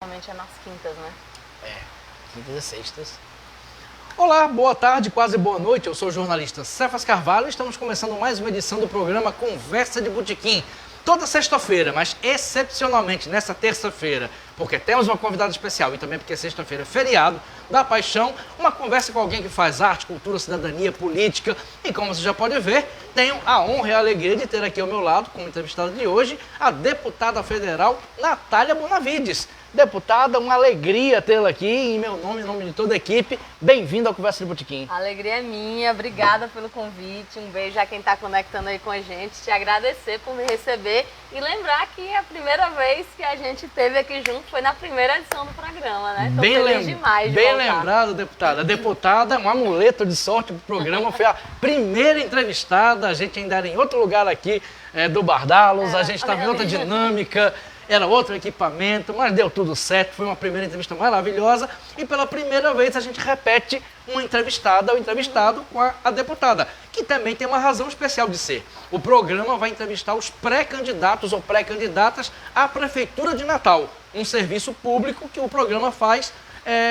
Normalmente é nas quintas, né? Quintas e sextas. Olá, boa tarde, quase boa noite. Eu sou o jornalista Cefas Carvalho e estamos começando mais uma edição do programa Conversa de Botequim. Toda sexta-feira, mas excepcionalmente nessa terça-feira, porque temos uma convidada especial e também porque sexta-feira é feriado da paixão, uma conversa com alguém que faz arte, cultura, cidadania, política. E como você já pode ver, tenho a honra e a alegria de ter aqui ao meu lado, como entrevistada de hoje, a deputada federal Natália Bonavides. Deputada, uma alegria tê-la aqui, em meu nome, em nome de toda a equipe. Bem-vindo ao Conversa de Botequim. A alegria é minha, obrigada pelo convite, um beijo a quem está conectando aí com a gente, te agradecer por me receber e lembrar que a primeira vez que a gente esteve aqui junto foi na primeira edição do programa, né? Tô feliz demais de bem voltar. lembrado, deputada. A deputada, um amuleto de sorte pro programa, foi a primeira entrevistada, a gente ainda era em outro lugar aqui do Bardalos, a gente estava em outra dinâmica. Era outro equipamento, mas deu tudo certo, foi uma primeira entrevista maravilhosa e pela primeira vez a gente repete uma entrevistada ou entrevistado com a deputada, que também tem uma razão especial de ser. O programa vai entrevistar os pré-candidatos ou pré-candidatas à Prefeitura de Natal, um serviço público que o programa faz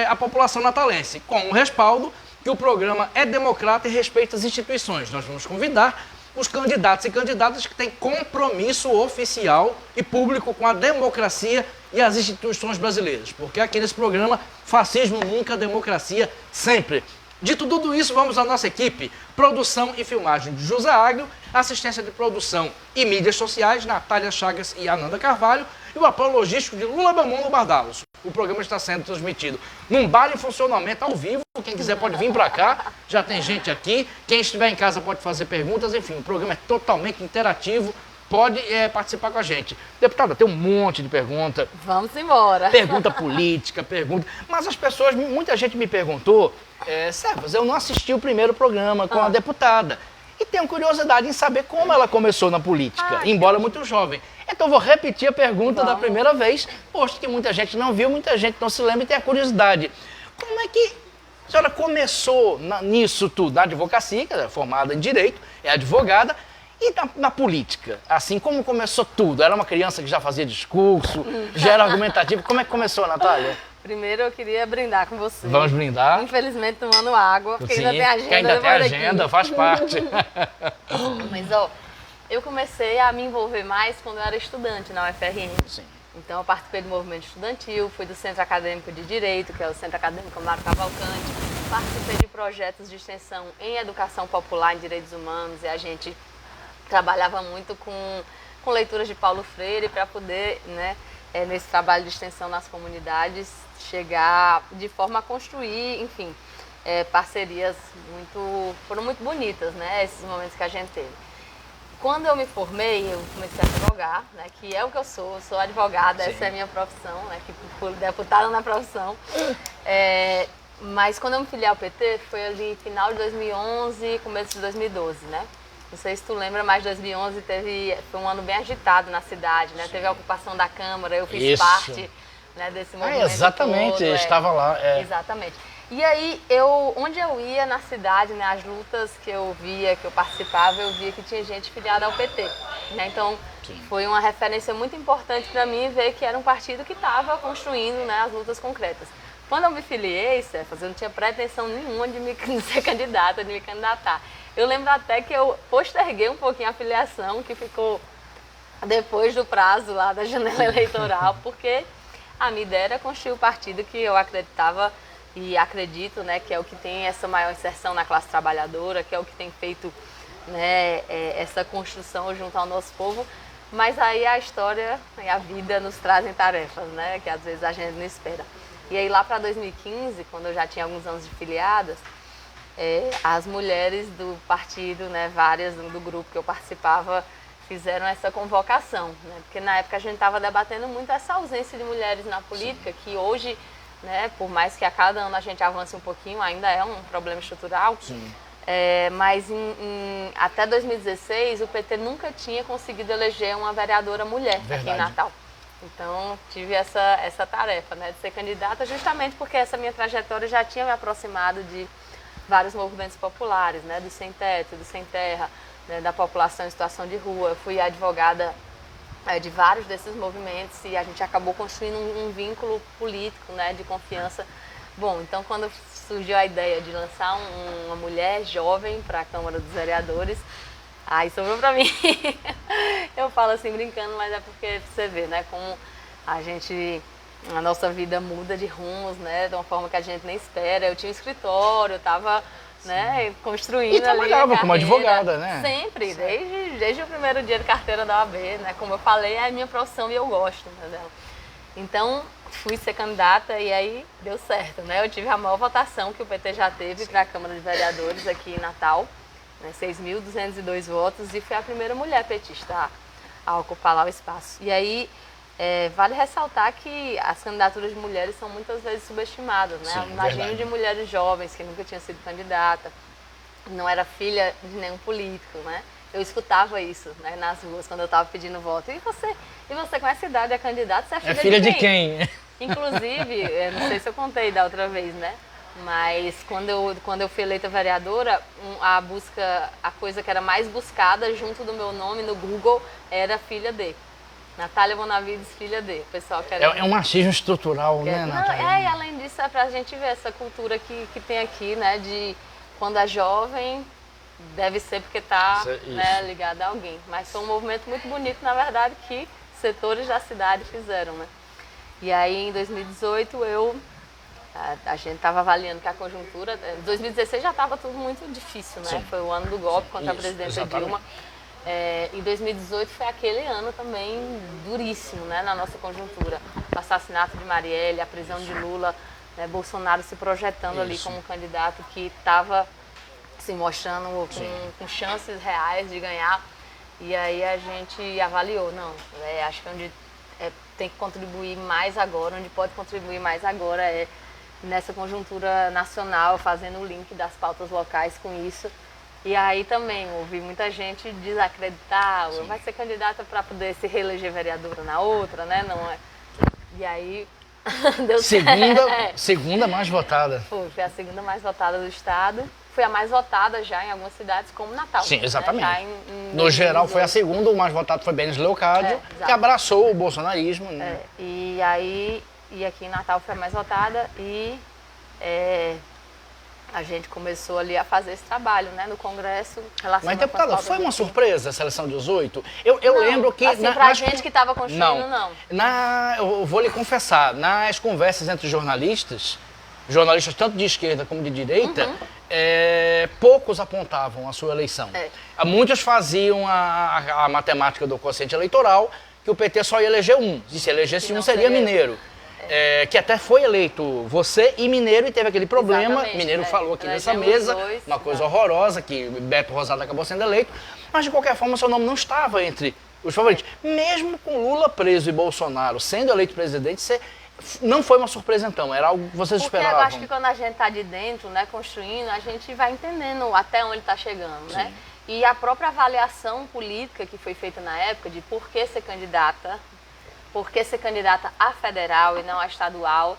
à população natalense, com um respaldo que o programa é democrata e respeita as instituições. Nós vamos convidar os candidatos e candidatas que têm compromisso oficial e público com a democracia e as instituições brasileiras. Porque aqui nesse programa, fascismo nunca, democracia sempre. Dito tudo isso, vamos à nossa equipe. Produção e filmagem de José Agno, assistência de produção e mídias sociais, Natália Chagas e Ananda Carvalho, e o apoio logístico de Lula Bamon no Bardalos. O programa está sendo transmitido num bar em funcionamento ao vivo. Quem quiser pode vir para cá, já tem gente aqui. Quem estiver em casa pode fazer perguntas. Enfim, o programa é totalmente interativo. Pode participar com a gente. Deputada, tem um monte de pergunta. Vamos embora. Pergunta política, pergunta... Mas as pessoas, muita gente me perguntou, Cefas, eu não assisti o primeiro programa com a deputada. E tenho curiosidade em saber como ela começou na política, embora muito jovem. Então vou repetir a pergunta da primeira vez, posto que muita gente não viu, muita gente não se lembra e tem a curiosidade. Como é que a senhora começou nisso tudo? Na advocacia, que é formada em Direito, é advogada, e na política? Assim, como começou tudo? Era uma criança que já fazia discurso, já era argumentativa. Como é que começou, Natália? Primeiro eu queria brindar com você. Vamos brindar? Infelizmente tomando água, porque Sim, ainda tem agenda. que ainda tem agenda, aqui. faz parte. Mas, eu comecei a me envolver mais quando eu era estudante na UFRN. Sim. Então, eu participei do movimento estudantil, fui do Centro Acadêmico de Direito, que é o Centro Acadêmico Mário Cavalcante. Participei de projetos de extensão em educação popular, em direitos humanos, e a gente trabalhava muito com leituras de Paulo Freire para poder, né, nesse trabalho de extensão nas comunidades, chegar de forma a construir, enfim, parcerias foram muito bonitas, né, esses momentos que a gente teve. Quando eu me formei, eu comecei a advogar, né, que é o que eu sou advogada, essa é a minha profissão, né, que fui deputada na profissão. Mas quando eu me filiei ao PT, foi ali final de 2011, começo de 2012, né? Não sei se tu lembra, mas 2011 foi um ano bem agitado na cidade, né? Sim. Teve a ocupação da Câmara, eu fiz parte, né, desse movimento exatamente, todo, estava lá. Exatamente. E aí, onde eu ia na cidade, né, as lutas que eu via, que eu participava, eu via que tinha gente filiada ao PT. Né? Então, sim, foi uma referência muito importante para mim ver que era um partido que estava construindo, né, as lutas concretas. Quando eu me filiei, Cefas, eu não tinha pretensão nenhuma de ser candidata, de me candidatar. Eu lembro até que eu posterguei um pouquinho a filiação, que ficou depois do prazo lá da janela eleitoral, porque a minha ideia era construir o partido que eu acreditava e acredito, né, que é o que tem essa maior inserção na classe trabalhadora, que é o que tem feito, né, essa construção junto ao nosso povo. Mas aí a história e a vida nos trazem tarefas, né, que às vezes a gente não espera. E aí lá para 2015, quando eu já tinha alguns anos de filiadas, as mulheres do partido, né, várias do grupo que eu participava, fizeram essa convocação, né, porque na época a gente estava debatendo muito essa ausência de mulheres na política, sim, que hoje, né, por mais que a cada ano a gente avance um pouquinho, ainda é um problema estrutural. Sim. Mas até 2016 o PT nunca tinha conseguido eleger uma vereadora mulher. Verdade. Aqui em Natal. Então tive essa tarefa, né, de ser candidata, justamente porque essa minha trajetória já tinha me aproximado de vários movimentos populares, né, do sem teto, do sem terra, né, da população em situação de rua. Eu fui advogada de vários desses movimentos e a gente acabou construindo um vínculo político, né, de confiança. Bom, então quando surgiu a ideia de lançar uma mulher jovem para a Câmara dos Vereadores, aí sobrou para mim. Eu falo assim brincando, mas é porque você vê, né, como a nossa vida muda de rumos, né, de uma forma que a gente nem espera. Eu tinha um escritório, eu estava, né, construindo e ali trabalhava como advogada, né? Sempre, desde o primeiro dia de carteira da OAB, né, como eu falei, é a minha profissão e eu gosto, né, dela. Então, fui ser candidata e aí deu certo, né? Eu tive a maior votação que o PT já teve para a Câmara de Vereadores aqui em Natal, né? 6.202 votos, e fui a primeira mulher petista a ocupar lá o espaço. E aí, vale ressaltar que as candidaturas de mulheres são muitas vezes subestimadas, né? Sim, Imagino verdade. de mulheres jovens que nunca tinham sido candidata, não era filha de nenhum político, né? Eu escutava isso, né, nas ruas quando eu estava pedindo voto. E você com essa idade é candidata, você é filha de quem? Inclusive, eu não sei se eu contei da outra vez, né? Mas quando eu fui eleita vereadora, a coisa que era mais buscada junto do meu nome no Google era filha de. Natália Bonavides, filha de. O pessoal querendo... É um machismo estrutural, né, Natália? E além disso, é pra gente ver essa cultura que tem aqui, né? De quando é jovem, deve ser porque tá, né, ligada a alguém. Mas foi um movimento muito bonito, na verdade, que setores da cidade fizeram, né? E aí, em 2018, a gente estava avaliando que a conjuntura... Em 2016 já estava tudo muito difícil, né? Sim. Foi o ano do golpe contra a presidenta Dilma. Em 2018 foi aquele ano também duríssimo, né, na nossa conjuntura. O assassinato de Marielle, a prisão de Lula, né, Bolsonaro se projetando ali como um candidato que estava se mostrando com chances reais de ganhar. E aí a gente avaliou, não, acho que onde tem que contribuir mais agora, onde pode contribuir mais agora é nessa conjuntura nacional, fazendo o link das pautas locais com isso. E aí também ouvi muita gente desacreditar, vai ser candidata para poder se reeleger vereadora na outra, né? Não é. E aí deu certo. Segunda mais votada. Foi a segunda mais votada do estado. Foi a mais votada já em algumas cidades, como Natal. Sim, exatamente. Né? No geral foi a segunda, o mais votado foi Benes Leocádio, que abraçou o bolsonarismo. Né? E aí, aqui em Natal foi a mais votada e a gente começou ali a fazer esse trabalho, né, no Congresso. Mas, deputada, foi uma surpresa a seleção 18? Eu lembro que... Assim, pra gente que estava construindo, não. Eu vou lhe confessar, nas conversas entre jornalistas tanto de esquerda como de direita, poucos apontavam a sua eleição. Muitos faziam a matemática do quociente eleitoral, que o PT só ia eleger um. E se elegesse um, seria Mineiro. Que até foi eleito você e Mineiro e teve aquele problema. Exatamente, Mineiro falou aqui nessa mesa, uma coisa horrorosa, que Beto Rosado acabou sendo eleito. Mas, de qualquer forma, seu nome não estava entre os favoritos. Mesmo com Lula preso e Bolsonaro sendo eleito presidente, você... Não foi uma surpresa, então? Era algo que vocês esperavam? Porque eu acho que quando a gente está de dentro, né, construindo, a gente vai entendendo até onde está chegando, né? E a própria avaliação política que foi feita na época de por que ser candidata a federal e não a estadual,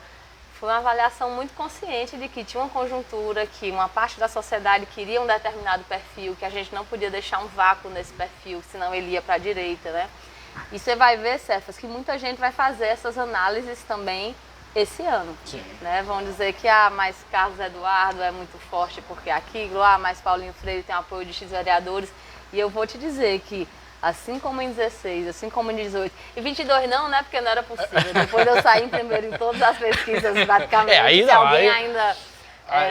foi uma avaliação muito consciente de que tinha uma conjuntura, que uma parte da sociedade queria um determinado perfil, que a gente não podia deixar um vácuo nesse perfil, senão ele ia para a direita, né? E você vai ver, Cefas, que muita gente vai fazer essas análises também esse ano. Né? Vão dizer que mais Carlos Eduardo é muito forte porque aquilo, mais Paulinho Freire tem apoio de X vereadores. E eu vou te dizer que, assim como em 16, assim como em 18, e 22 não, né? Porque não era possível. Depois de eu sair em primeiro em todas as pesquisas, praticamente, se alguém ainda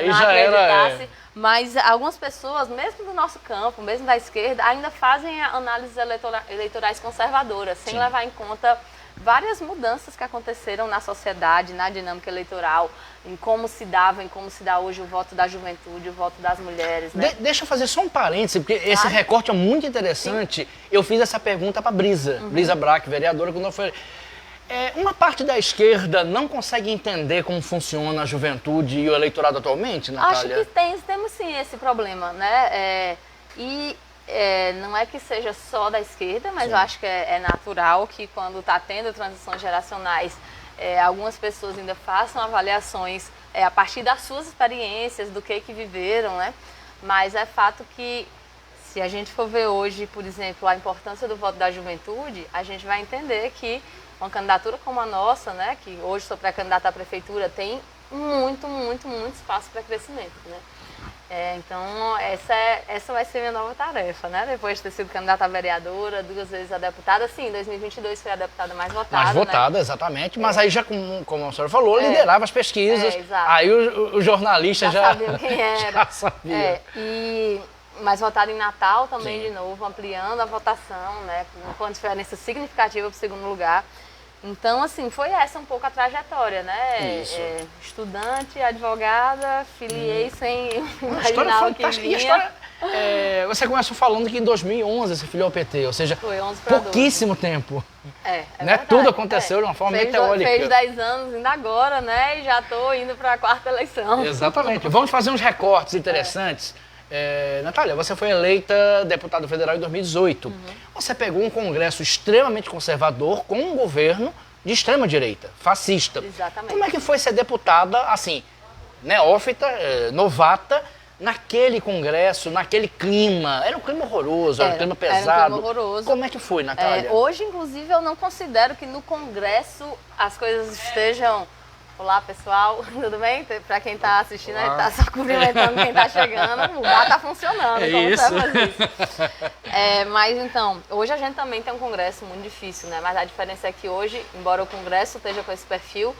não acreditasse. Mas algumas pessoas, mesmo do nosso campo, mesmo da esquerda, ainda fazem análises eleitorais conservadoras, sem levar em conta várias mudanças que aconteceram na sociedade, na dinâmica eleitoral, em como se dava, em como se dá hoje o voto da juventude, o voto das mulheres. Né? Deixa eu fazer só um parêntese, porque esse recorte é muito interessante. Sim. Eu fiz essa pergunta para Brisa Braque, vereadora, quando eu fui... Uma parte da esquerda não consegue entender como funciona a juventude e o eleitorado atualmente, Natália? Acho que temos sim esse problema, né? Não é que seja só da esquerda, mas eu acho que é natural que quando está tendo transições geracionais, algumas pessoas ainda façam avaliações a partir das suas experiências, do que viveram, né? Mas é fato que Se a gente for ver hoje, por exemplo, a importância do voto da juventude, a gente vai entender que uma candidatura como a nossa, né, que hoje sou pré-candidata à prefeitura, tem muito espaço para crescimento, né? Então, essa vai ser minha nova tarefa, né? Depois de ter sido candidata a vereadora, 2 vezes a deputada. Sim, em 2022 foi a deputada mais votada. Mais votada, né? Exatamente. Mas aí já, como a senhora falou, liderava as pesquisas. Exato. Aí o jornalista já sabia quem era. Já sabia. Mais votada em Natal também, de novo, ampliando a votação, né? Com uma diferença significativa para o segundo lugar. Então, assim, foi essa um pouco a trajetória, né? Estudante, advogada, filiei sem imaginar o que vinha. E a história, você começou falando que em 2011 você filiou ao PT, ou seja, foi 11 para pouquíssimo 12. Tempo. Né? Verdade, tudo aconteceu de uma forma meteórica. Fez 10 anos ainda agora, né? E já estou indo para a 4ª eleição. Exatamente. Vamos fazer uns recortes interessantes. Natália, você foi eleita deputada federal em 2018. Você pegou um congresso extremamente conservador com um governo de extrema-direita, fascista. Exatamente. Como é que foi ser deputada, assim, neófita, novata, naquele congresso, naquele clima? Era um clima horroroso, era um clima pesado. Era um clima horroroso. Como é que foi, Natália? Hoje, inclusive, eu não considero que no congresso as coisas estejam... Olá, pessoal, tudo bem? Para quem está assistindo, a gente está só cumprimentando quem está chegando. O bar está funcionando, como isso. você vai fazer isso. Mas então, hoje a gente também tem um congresso muito difícil, né? Mas a diferença é que hoje, embora o congresso esteja com esse perfil,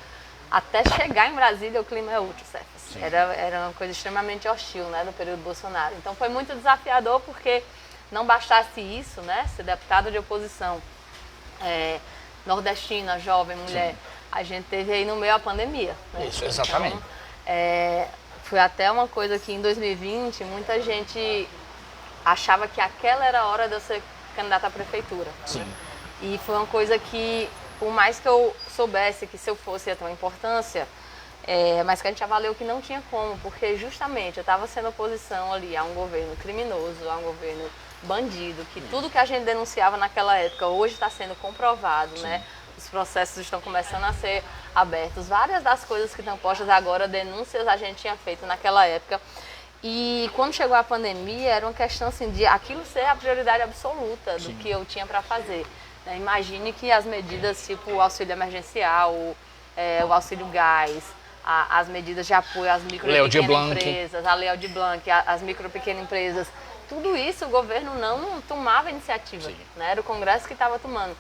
até chegar em Brasília o clima é outro, certo? Era uma coisa extremamente hostil, né, no período Bolsonaro. Então foi muito desafiador porque não bastasse isso, né, ser deputada de oposição, nordestina, jovem, mulher. Sim. A gente teve aí no meio a pandemia. Né? Isso, exatamente. Então, foi até uma coisa que em 2020 muita gente achava que aquela era a hora de eu ser candidata à prefeitura. Sim. Né? E foi uma coisa que, por mais que eu soubesse que se eu fosse ia ter uma importância, mas que a gente avaliou que não tinha como, porque justamente eu estava sendo oposição ali a um governo criminoso, a um governo bandido, que tudo que a gente denunciava naquela época hoje está sendo comprovado, sim, né? Os processos estão começando a ser abertos. Várias das coisas que estão postas agora, denúncias, a gente tinha feito naquela época. E quando chegou a pandemia, era uma questão assim, de aquilo ser a prioridade absoluta do sim, que eu tinha para fazer. Né? Imagine que as medidas tipo o auxílio emergencial, o auxílio gás, as medidas de apoio às micro e pequenas empresas, a Lei Aldir Blanc, as micro e pequenas empresas, tudo isso o governo não tomava iniciativa, né? Era o Congresso que estava tomando.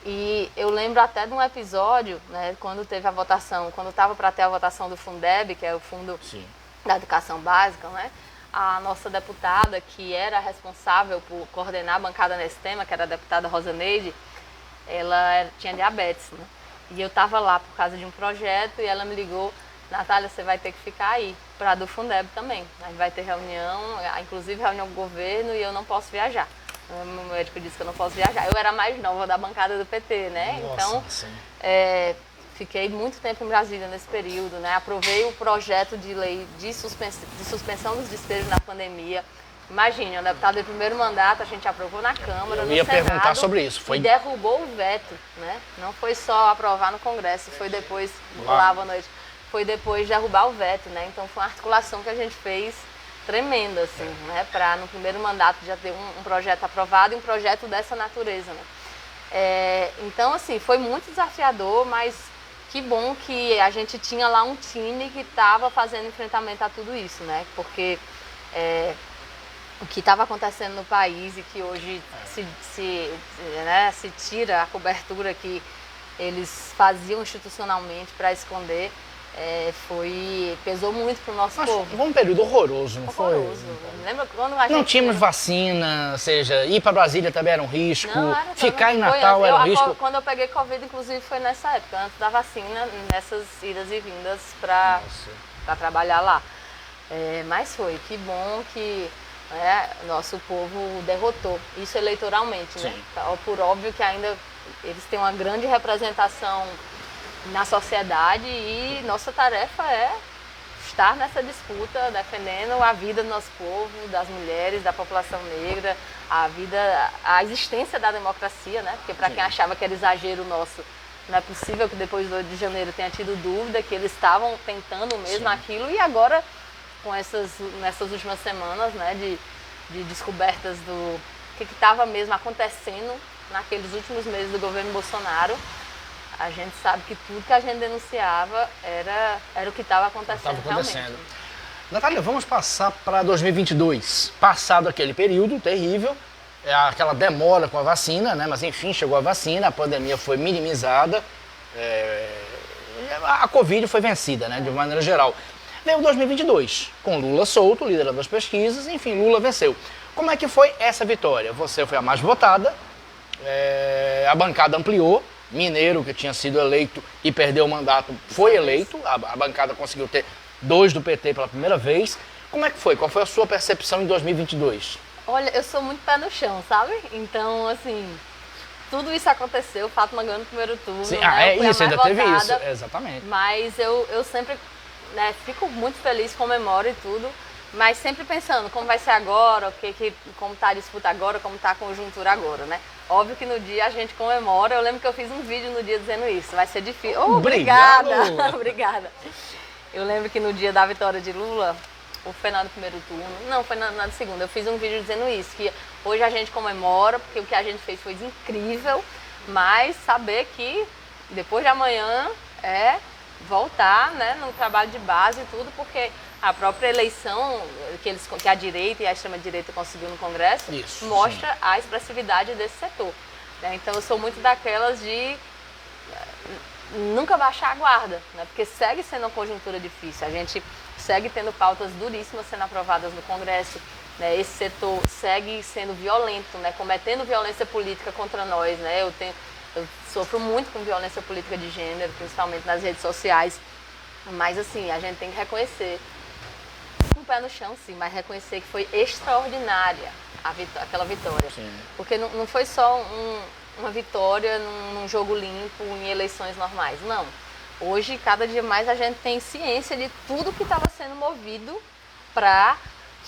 E eu lembro até de um episódio, né, quando teve a votação, quando estava para ter a votação do Fundeb, que é o Fundo sim, da Educação Básica, né? A nossa deputada, que era responsável por coordenar a bancada nesse tema, que era a deputada Rosaneide, ela tinha diabetes, né? E eu estava lá por causa de um projeto e ela me ligou: Natália, você vai ter que ficar aí, para do Fundeb também. A gente vai ter reunião, inclusive reunião do governo, e eu não posso viajar. O meu médico disse que eu não posso viajar. Eu era mais nova da bancada do PT, né? Nossa, então, fiquei muito tempo em Brasília nesse período, né? Aprovei o projeto de lei de suspensão dos despejos na pandemia. Imagine, o deputado do primeiro mandato, a gente aprovou na Câmara, no Senado. Eu ia perguntar sobre isso. E derrubou o veto, né? Não foi só aprovar no Congresso, foi depois, lá à noite, foi depois derrubar o veto, né? Então foi uma articulação que a gente fez tremenda, assim, né? Para no primeiro mandato já ter um projeto aprovado e um projeto dessa natureza, né? Então, assim, foi muito desafiador, mas que bom que a gente tinha lá um time que estava fazendo enfrentamento a tudo isso, né? Porque o que estava acontecendo no país e que hoje se tira a cobertura que eles faziam institucionalmente para esconder, pesou muito para o nosso povo. Foi um período horroroso, não foi? Horroroso. Lembra quando a gente... Não tínhamos vacina, ou seja, ir para Brasília também era um risco, ficar em Natal era um risco. Quando eu peguei Covid, inclusive, foi nessa época, antes da vacina, nessas idas e vindas para trabalhar lá. Mas foi, que bom que nosso povo derrotou, isso eleitoralmente, né? Por óbvio que ainda eles têm uma grande representação na sociedade e nossa tarefa é estar nessa disputa, defendendo a vida do nosso povo, das mulheres, da população negra, a existência da democracia, né? Porque para quem achava que era exagero nosso, não é possível que depois do 8 de janeiro tenha tido dúvida que eles estavam tentando mesmo aquilo, e agora, nessas últimas semanas, né, de descobertas do que estava mesmo acontecendo naqueles últimos meses do governo Bolsonaro, a gente sabe que tudo que a gente denunciava era o que estava acontecendo realmente. Natália, vamos passar para 2022. Passado aquele período terrível, aquela demora com a vacina, né? Mas enfim, chegou a vacina, a pandemia foi minimizada, a Covid foi vencida, né? De maneira geral. Veio 2022, com Lula solto, liderando as pesquisas, enfim, Lula venceu. Como é que foi essa vitória? Você foi a mais votada, a bancada ampliou, Mineiro, que tinha sido eleito e perdeu o mandato, foi eleito, a bancada conseguiu ter 2 do PT pela primeira vez. Como é que foi? Qual foi a sua percepção em 2022? Olha, eu sou muito pé no chão, sabe? Então, assim, tudo isso aconteceu, Fátima ganhou no primeiro turno. Sim, né? isso, ainda teve votada, isso, exatamente. Mas eu sempre, né, fico muito feliz, comemoro e tudo, mas sempre pensando como vai ser agora, como está a disputa agora, como está a conjuntura agora, né? Óbvio que no dia a gente comemora, eu lembro que eu fiz um vídeo no dia dizendo isso, vai ser difícil. Oh, obrigada! Obrigada! Eu lembro que no dia da vitória de Lula, ou foi na do primeiro turno, não, foi na do segundo, eu fiz um vídeo dizendo isso, que hoje a gente comemora, porque o que a gente fez foi incrível, mas saber que depois de amanhã é voltar, né, no trabalho de base e tudo, porque a eleição que a direita e a extrema-direita conseguiu no Congresso mostra a expressividade desse setor. Né? Então eu sou muito daquelas de nunca baixar a guarda, né? Porque segue sendo uma conjuntura difícil, a gente segue tendo pautas duríssimas sendo aprovadas no Congresso, né? Esse setor segue sendo violento, né? Cometendo violência política contra nós, né? Eu sofro muito com violência política de gênero, principalmente nas redes sociais, mas assim, a gente tem que reconhecer, com o pé no chão sim, mas reconhecer que foi extraordinária aquela vitória. Sim. Porque não foi só uma vitória num jogo limpo, em eleições normais, não. Hoje, cada dia mais, a gente tem ciência de tudo que estava sendo movido para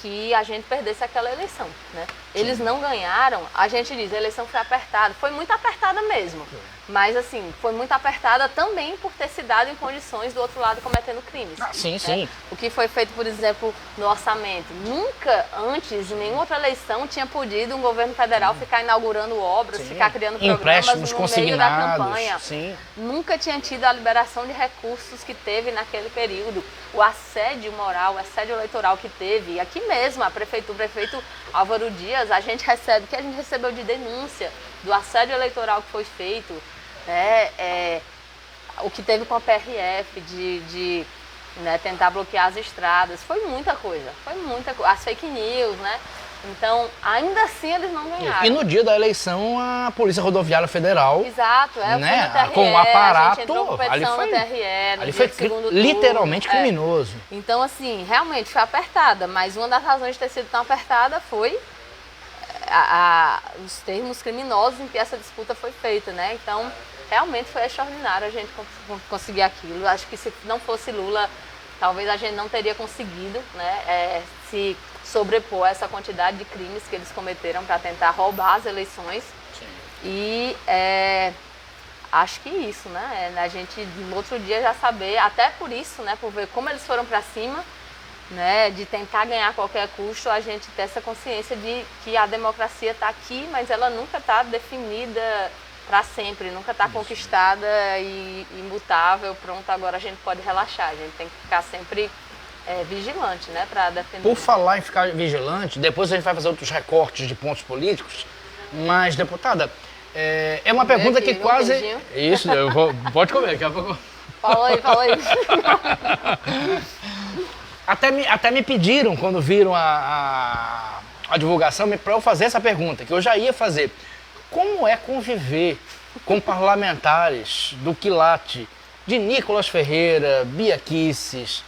que a gente perdesse aquela eleição, né? Eles não ganharam, a gente diz, a eleição foi apertada, foi muito apertada mesmo, mas assim, foi muito apertada também por ter se dado em condições do outro lado cometendo crimes. Sim, né? sim. O que foi feito, por exemplo, no orçamento, nunca antes, em nenhuma outra eleição, tinha podido um governo federal ficar inaugurando obras, ficar criando programas no meio da campanha. Sim. Nunca tinha tido a liberação de recursos que teve naquele período, o assédio moral, o assédio eleitoral que teve, e aqui mesmo, o prefeito Álvaro Dias, a gente recebe, que a gente recebeu de denúncia do assédio eleitoral que foi feito, né, o que teve com a PRF, de né, tentar bloquear as estradas, foi muita coisa, as fake news, né? Então, ainda assim, eles não ganharam. E no dia da eleição, a Polícia Rodoviária Federal... Exato, né, foi no TRE, com o aparato, a gente entrou com petição no TRE, ali foi literalmente criminoso. Então, assim, realmente foi apertada, mas uma das razões de ter sido tão apertada foi os termos criminosos em que essa disputa foi feita, né? Então, realmente foi extraordinário a gente conseguir aquilo. Acho que se não fosse Lula, talvez a gente não teria conseguido, né, se sobrepor a essa quantidade de crimes que eles cometeram para tentar roubar as eleições. Sim. E acho que isso, né? A gente no outro dia já saber, até por isso, né, por ver como eles foram para cima, né, de tentar ganhar a qualquer custo, a gente ter essa consciência de que a democracia está aqui, mas ela nunca está definida para sempre, nunca está conquistada e imutável, pronto, agora a gente pode relaxar, a gente tem que ficar sempre vigilante, né, para defender. Por falar em ficar vigilante, depois a gente vai fazer outros recortes de pontos políticos, mas, deputada, é uma pergunta aqui, que quase... Isso, pode comer, daqui a pouco... Falou aí. Até me pediram, quando viram a divulgação, para eu fazer essa pergunta, que eu já ia fazer. Como é conviver com parlamentares do quilate de Nicolas Ferreira, Bia Kicis,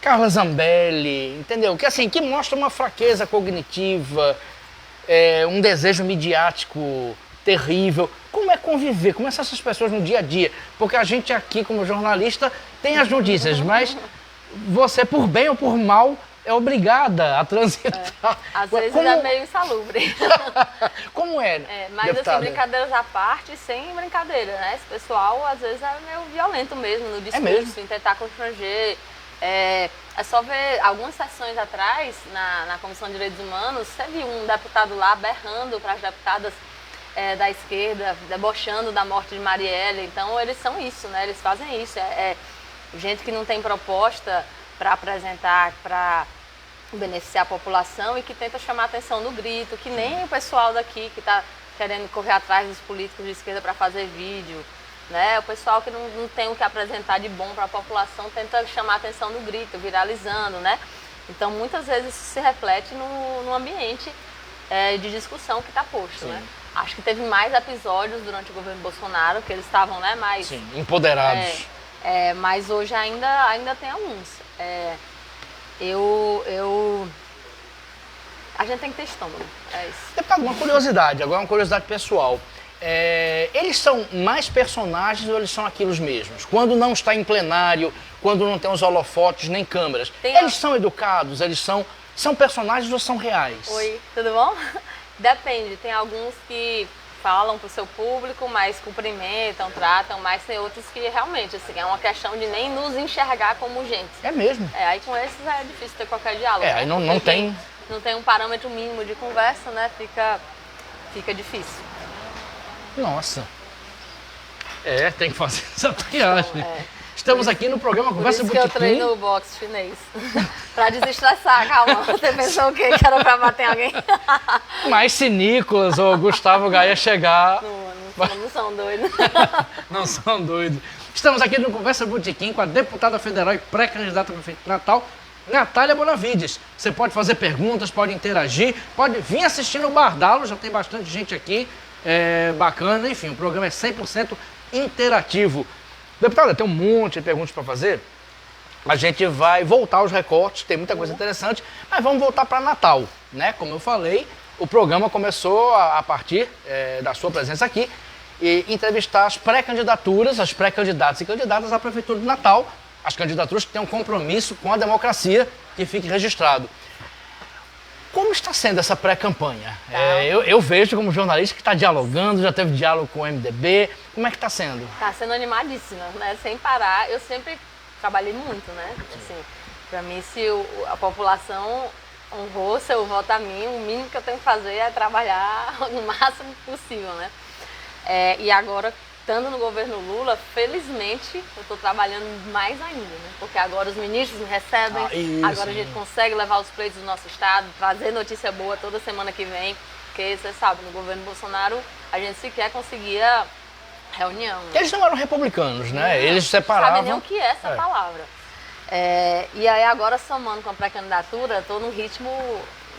Carla Zambelli, entendeu? Que assim, que mostra uma fraqueza cognitiva, um desejo midiático terrível. Como é conviver? Como são essas pessoas no dia a dia? Porque a gente aqui, como jornalista, tem as notícias, mas você, por bem ou por mal, é obrigada a transitar. Às vezes é meio insalubre. Como é? Mas deputada, assim, brincadeiras à parte, sem brincadeira, né? Esse pessoal, às vezes, é meio violento mesmo no discurso, em tentar constranger. É só ver algumas sessões atrás, na Comissão de Direitos Humanos, você viu um deputado lá berrando para as deputadas da esquerda, debochando da morte de Marielle. Então, eles são isso, né? Eles fazem isso. Gente que não tem proposta para apresentar, para beneficiar a população e que tenta chamar a atenção no grito, que nem o pessoal daqui que está querendo correr atrás dos políticos de esquerda para fazer vídeo, né? O pessoal que não tem o que apresentar de bom para a população tenta chamar a atenção no grito, viralizando, né? Então, muitas vezes isso se reflete no ambiente de discussão que está posto, né? Acho que teve mais episódios durante o governo Bolsonaro, que eles estavam, né, mais... Sim, empoderados. Mas hoje ainda tem alguns. A gente tem que ter estômago, é isso. Deputado, uma curiosidade, agora uma curiosidade pessoal. Eles são mais personagens ou eles são aqueles mesmos? Quando não está em plenário, quando não tem os holofotes nem câmeras, eles são educados, eles são personagens ou são reais? Oi, tudo bom? Depende, tem alguns que falam para o seu público, mas cumprimentam, tratam, mas tem outros que realmente, assim, é uma questão de nem nos enxergar como gente. É mesmo? Aí com esses é difícil ter qualquer diálogo. Aí não tem... Não tem um parâmetro mínimo de conversa, né? Fica difícil. Nossa. Tem que fazer essa triagem. Estamos aqui no programa Conversa Botequim. Por isso que eu treino o boxe chinês. Pra desestressar, calma. Você pensou o quê? Que era pra bater alguém? Mas se Nicolas ou Gustavo Gaia chegar... Não são doidos. Não são doidos. Estamos aqui no Conversa Botequim com a deputada federal e pré-candidata a prefeito de Natal, Natália Bonavides. Você pode fazer perguntas, pode interagir, pode vir assistir no Bardalo, já tem bastante gente aqui, bacana, enfim, o programa é 100% interativo. Deputada, tem um monte de perguntas para fazer, a gente vai voltar aos recortes, tem muita coisa interessante, mas vamos voltar para Natal, né? Como eu falei, o programa começou a partir da sua presença aqui, e entrevistar as pré-candidaturas, as pré-candidatas e candidatas à Prefeitura de Natal, as candidaturas que têm um compromisso com a democracia, que fique registrado. Como está sendo essa pré-campanha? Eu vejo como jornalista que está dialogando, já teve diálogo com o MDB, como é que está sendo? Está sendo animadíssima, né? Sem parar. Eu sempre trabalhei muito, né? Assim, para mim, se a população honrou seu voto a mim, o mínimo que eu tenho que fazer é trabalhar o máximo possível, né? E agora, estando no governo Lula, felizmente, eu estou trabalhando mais ainda, né? Porque agora os ministros me recebem, agora a gente consegue levar os pleitos do nosso estado, trazer notícia boa toda semana que vem, porque você sabe, no governo Bolsonaro a gente sequer conseguia reunião. Né? Eles não eram republicanos, né? Eles separavam... Não sabem nem o que é essa palavra. E aí agora, somando com a pré-candidatura, estou num ritmo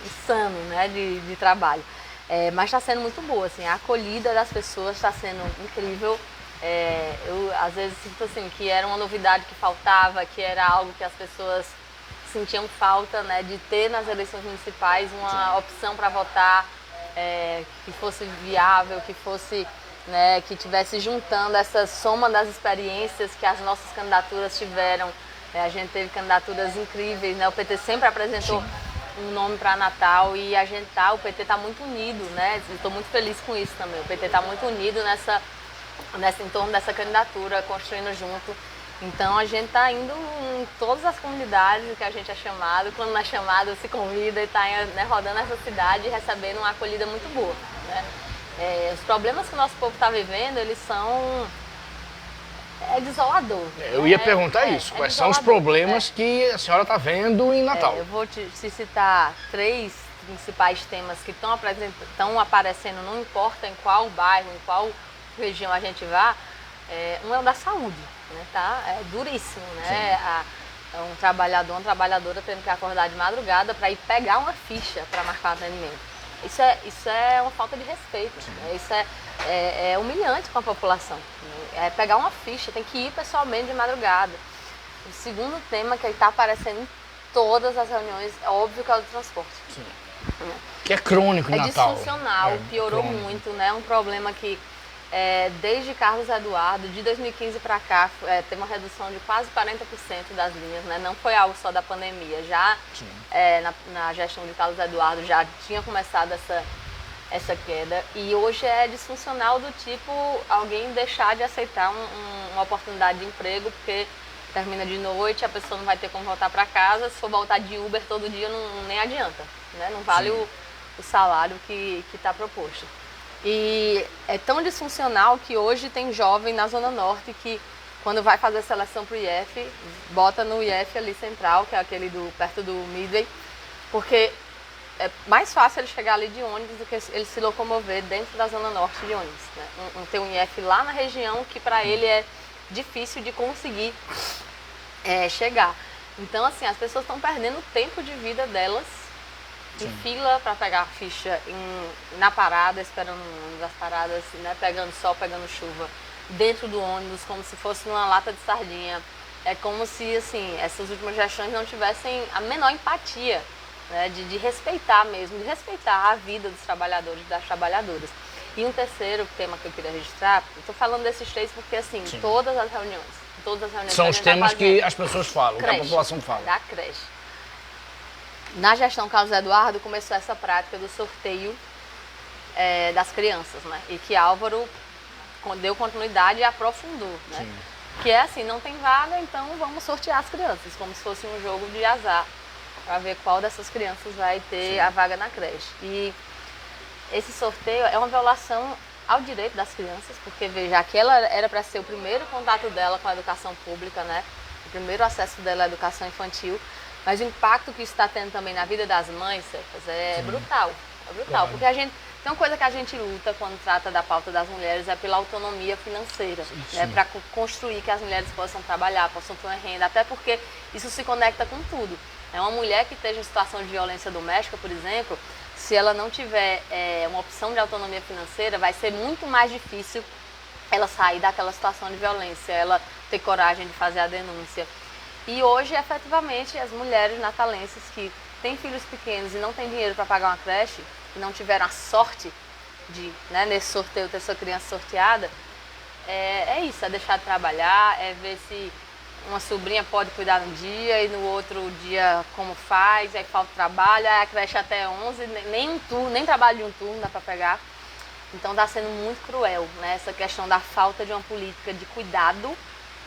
insano, né, de trabalho. Mas está sendo muito boa, assim, a acolhida das pessoas está sendo incrível. Eu, às vezes, sinto assim, que era uma novidade que faltava, que era algo que as pessoas sentiam falta, né, de ter nas eleições municipais uma opção para votar que fosse viável, que fosse, né, que tivesse juntando essa soma das experiências que as nossas candidaturas tiveram. A gente teve candidaturas incríveis, né, o PT sempre apresentou um nome para Natal e o PT está muito unido, né? Estou muito feliz com isso também. O PT está muito unido em torno dessa candidatura, construindo junto. Então a gente está indo em todas as comunidades que a gente é chamado, quando não é chamado se convida e está, né, rodando essa cidade e recebendo uma acolhida muito boa, né? Os problemas que o nosso povo está vivendo, eles são desolador. Eu ia perguntar isso, quais são os problemas que a senhora está vendo em Natal? Eu vou te citar 3 principais temas que estão aparecendo, não importa em qual bairro, em qual região a gente vá. Um é o da saúde, né? Tá? É duríssimo, né? Um trabalhador, uma trabalhadora tendo que acordar de madrugada para ir pegar uma ficha para marcar o atendimento. Isso é uma falta de respeito, né? Isso é humilhante com a população. É pegar uma ficha, tem que ir pessoalmente de madrugada. O segundo tema que está aparecendo em todas as reuniões, é óbvio que é o do transporte. Sim. Que é crônico em Natal. É disfuncional, piorou muito, né? Um problema que desde Carlos Eduardo, de 2015 para cá, teve uma redução de quase 40% das linhas, né? Não foi algo só da pandemia. Já na gestão de Carlos Eduardo já tinha começado essa queda. E hoje é disfuncional do tipo alguém deixar de aceitar uma oportunidade de emprego porque termina de noite, a pessoa não vai ter como voltar para casa. Se for voltar de Uber todo dia, nem adianta, né? Não vale o salário que está proposto. E é tão disfuncional que hoje tem jovem na Zona Norte que, quando vai fazer a seleção para o IF, bota no IF ali central, que é aquele perto do Midway, porque é mais fácil ele chegar ali de ônibus do que ele se locomover dentro da Zona Norte de ônibus, né? Tem um IF lá na região que para ele é difícil de conseguir chegar. Então, assim, as pessoas estão perdendo o tempo de vida delas em fila para pegar a ficha na parada, esperando o ônibus, as paradas, né, pegando sol, pegando chuva, dentro do ônibus, como se fosse numa lata de sardinha. É como se, assim, essas últimas gestões não tivessem a menor empatia, né, de respeitar mesmo, de respeitar a vida dos trabalhadores e das trabalhadoras. E um terceiro tema que eu queria registrar, estou falando desses três porque, assim, todas as reuniões são os temas que as pessoas falam, creche, que a população fala. Da creche. Na gestão Carlos Eduardo começou essa prática do sorteio das crianças, né? E que Álvaro deu continuidade e aprofundou, né? Que é assim, não tem vaga, então vamos sortear as crianças, como se fosse um jogo de azar, para ver qual dessas crianças vai ter a vaga na creche. E esse sorteio é uma violação ao direito das crianças, porque veja, aquela era para ser o primeiro contato dela com a educação pública, né? O primeiro acesso dela à educação infantil, mas o impacto que isso está tendo também na vida das mães, é brutal. É brutal, porque a gente tem uma coisa que a gente luta quando trata da pauta das mulheres, é pela autonomia financeira, né? Para construir que as mulheres possam trabalhar, possam ter uma renda, até porque isso se conecta com tudo. É uma mulher que esteja em situação de violência doméstica, por exemplo, se ela não tiver uma opção de autonomia financeira, vai ser muito mais difícil ela sair daquela situação de violência, ela ter coragem de fazer a denúncia. E hoje, efetivamente, as mulheres natalenses que têm filhos pequenos e não têm dinheiro para pagar uma creche, que não tiveram a sorte de, né, nesse sorteio, ter sua criança sorteada, é isso, é deixar de trabalhar, é ver se uma sobrinha pode cuidar um dia e no outro dia como faz, aí falta trabalho, aí a creche até 11, nem trabalho de um turno dá para pegar. Então está sendo muito cruel, né, essa questão da falta de uma política de cuidado,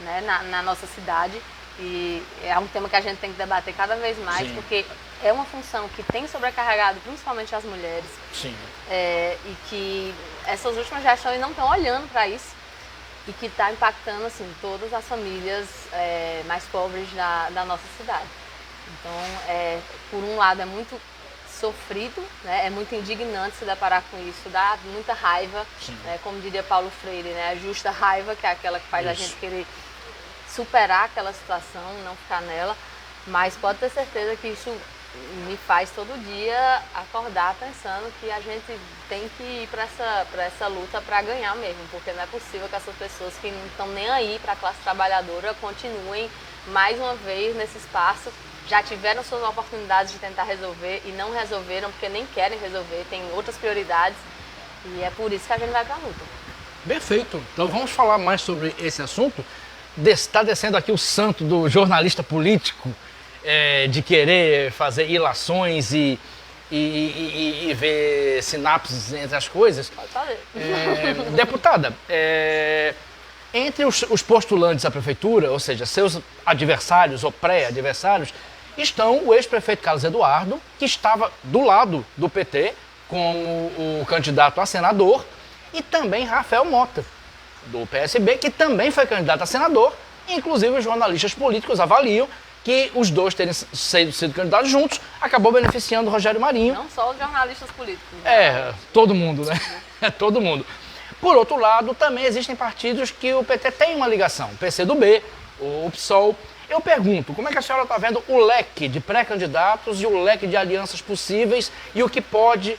né, na nossa cidade. E é um tema que a gente tem que debater cada vez mais, porque é uma função que tem sobrecarregado principalmente as mulheres. E que essas últimas gestões não estão olhando para isso e que está impactando, assim, todas as famílias mais pobres da nossa cidade. Então, por um lado, é muito sofrido, né? É muito indignante se deparar com isso, dá muita raiva, né? Como diria Paulo Freire, né? A justa raiva, que é aquela que faz a gente querer superar aquela situação, não ficar nela, mas pode ter certeza que isso me faz todo dia acordar pensando que a gente tem que ir para essa luta para ganhar mesmo, porque não é possível que essas pessoas que não estão nem aí para a classe trabalhadora continuem mais uma vez nesse espaço. Já tiveram suas oportunidades de tentar resolver e não resolveram porque nem querem resolver, tem outras prioridades e é por isso que a gente vai para a luta. Perfeito, então vamos falar mais sobre esse assunto. Está descendo aqui o santo do jornalista político, de querer fazer ilações e ver sinapses entre as coisas. Pode fazer. Deputada, entre os postulantes à prefeitura, ou seja, seus adversários ou pré-adversários, estão o ex-prefeito Carlos Eduardo, que estava do lado do PT como o candidato a senador, e também Rafael Mota, do PSB, que também foi candidato a senador. Inclusive, os jornalistas políticos avaliam que os dois terem sido candidatos juntos acabou beneficiando o Rogério Marinho. Não só os jornalistas políticos. Né? Todo mundo, né? Todo mundo. Por outro lado, também existem partidos que o PT tem uma ligação. O PCdoB, o PSOL. Eu pergunto, como é que a senhora está vendo o leque de pré-candidatos e o leque de alianças possíveis e o que pode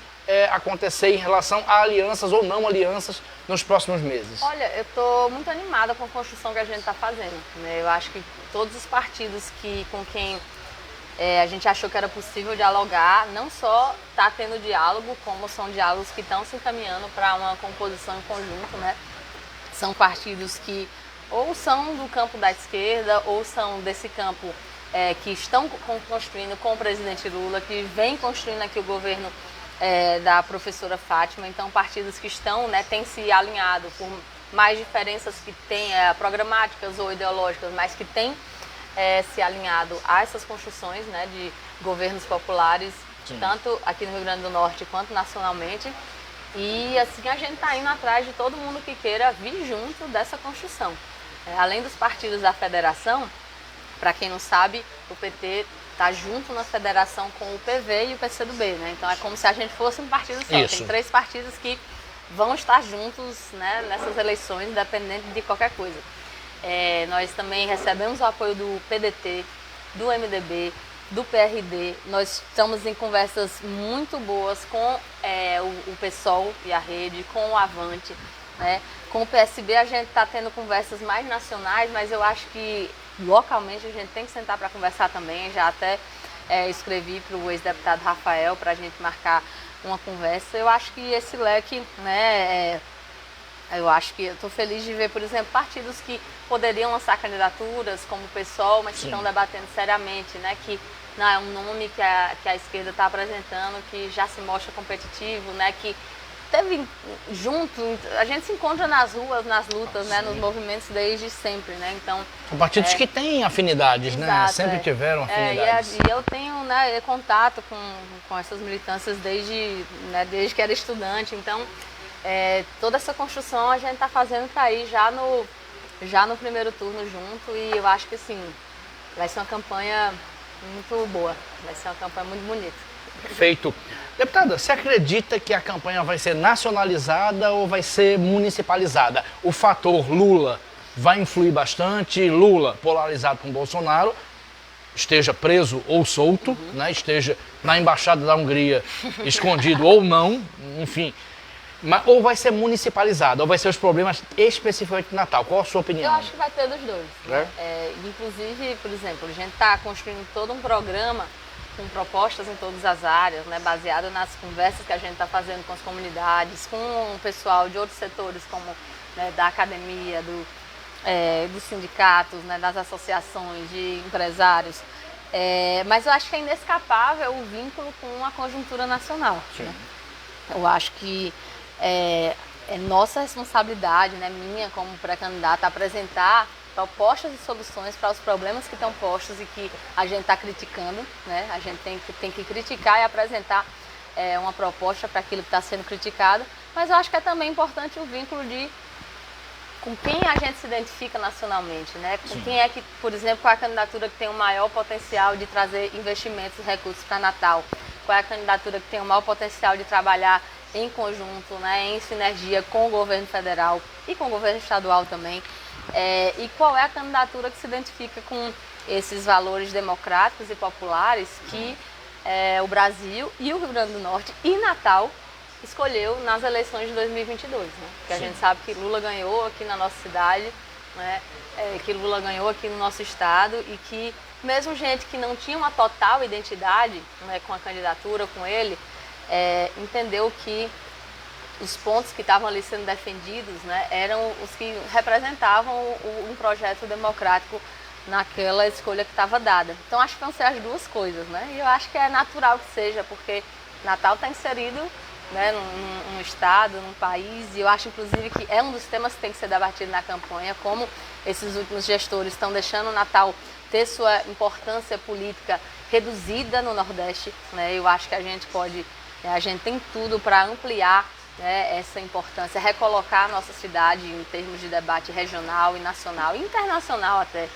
acontecer em relação a alianças ou não alianças nos próximos meses? Olha, eu estou muito animada com a construção que a gente está fazendo, né? Eu acho que todos os partidos com quem a gente achou que era possível dialogar, não só está tendo diálogo, como são diálogos que estão se encaminhando para uma composição em conjunto, né? São partidos que ou são do campo da esquerda ou são desse campo que estão construindo com o presidente Lula, que vem construindo aqui o governo da professora Fátima. Então, partidos que estão, né, têm se alinhado por mais diferenças que têm programáticas ou ideológicas, mas que têm se alinhado a essas construções, né, de governos populares, Sim. tanto aqui no Rio Grande do Norte quanto nacionalmente. E assim a gente está indo atrás de todo mundo que queira vir junto dessa construção. Além dos partidos da federação, para quem não sabe, o PT está junto na federação com o PV e o PCdoB, né? Então é como se a gente fosse um partido só. Isso. Tem 3 partidos que vão estar juntos, né, nessas eleições, independente de qualquer coisa. Nós também recebemos o apoio do PDT, do MDB, do PRD. Nós estamos em conversas muito boas com o PSOL e a Rede, com o Avante, né? Com o PSB a gente está tendo conversas mais nacionais, mas eu acho que localmente a gente tem que sentar para conversar também. Já até escrevi para o ex-deputado Rafael para a gente marcar uma conversa. Eu acho que esse leque, né, eu acho que eu estou feliz de ver, por exemplo, partidos que poderiam lançar candidaturas, como o PSOL, mas que estão debatendo seriamente, né, que não é um nome que a esquerda está apresentando, que já se mostra competitivo, né, que teve junto, a gente se encontra nas ruas, nas lutas, né, nos movimentos desde sempre, né, então... São partidos que têm afinidades, exato, né, sempre tiveram afinidades. E eu tenho, né, contato com essas militâncias desde que era estudante, então toda essa construção a gente está fazendo para ir já no primeiro turno junto, e eu acho que sim, vai ser uma campanha muito boa, vai ser uma campanha muito bonita. Perfeito. Deputada, você acredita que a campanha vai ser nacionalizada ou vai ser municipalizada? O fator Lula vai influir bastante, Lula polarizado com Bolsonaro, esteja preso ou solto, né? Esteja na embaixada da Hungria escondido ou não, enfim. Ou vai ser municipalizada, ou vai ser os problemas especificamente de Natal. Qual a sua opinião? Eu acho que vai ter dos dois. Inclusive, por exemplo, a gente está construindo todo um programa com propostas em todas as áreas, né, baseado nas conversas que a gente está fazendo com as comunidades, com o pessoal de outros setores, como, né, da academia, dos sindicatos, né, das associações de empresários. Mas eu acho que é inescapável o vínculo com a conjuntura nacional. Né? Eu acho que é nossa responsabilidade, né, minha como pré-candidata, apresentar propostas e soluções para os problemas que estão postos e que a gente está criticando, né? A gente tem que criticar e apresentar uma proposta para aquilo que está sendo criticado, mas eu acho que é também importante o vínculo com quem a gente se identifica nacionalmente, né? Com quem é que, por exemplo, qual é a candidatura que tem o maior potencial de trazer investimentos e recursos para Natal, qual é a candidatura que tem o maior potencial de trabalhar em conjunto, né, em sinergia com o governo federal e com o governo estadual também. E qual é a candidatura que se identifica com esses valores democráticos e populares que o Brasil e o Rio Grande do Norte e Natal escolheu nas eleições de 2022, né? Porque a gente sabe que Lula ganhou aqui na nossa cidade, né? Que Lula ganhou aqui no nosso estado e que mesmo gente que não tinha uma total identidade, né, com a candidatura, com ele, entendeu que os pontos que estavam ali sendo defendidos, né, eram os que representavam um projeto democrático naquela escolha que estava dada. Então acho que vão ser as duas coisas, né? E eu acho que é natural que seja, porque Natal está inserido, né, num estado, num país, e eu acho inclusive que é um dos temas que tem que ser debatido na campanha, como esses últimos gestores estão deixando o Natal ter sua importância política reduzida no Nordeste, né? Eu acho que a gente tem tudo para ampliar, né, essa importância, recolocar a nossa cidade em termos de debate regional e nacional, e internacional até.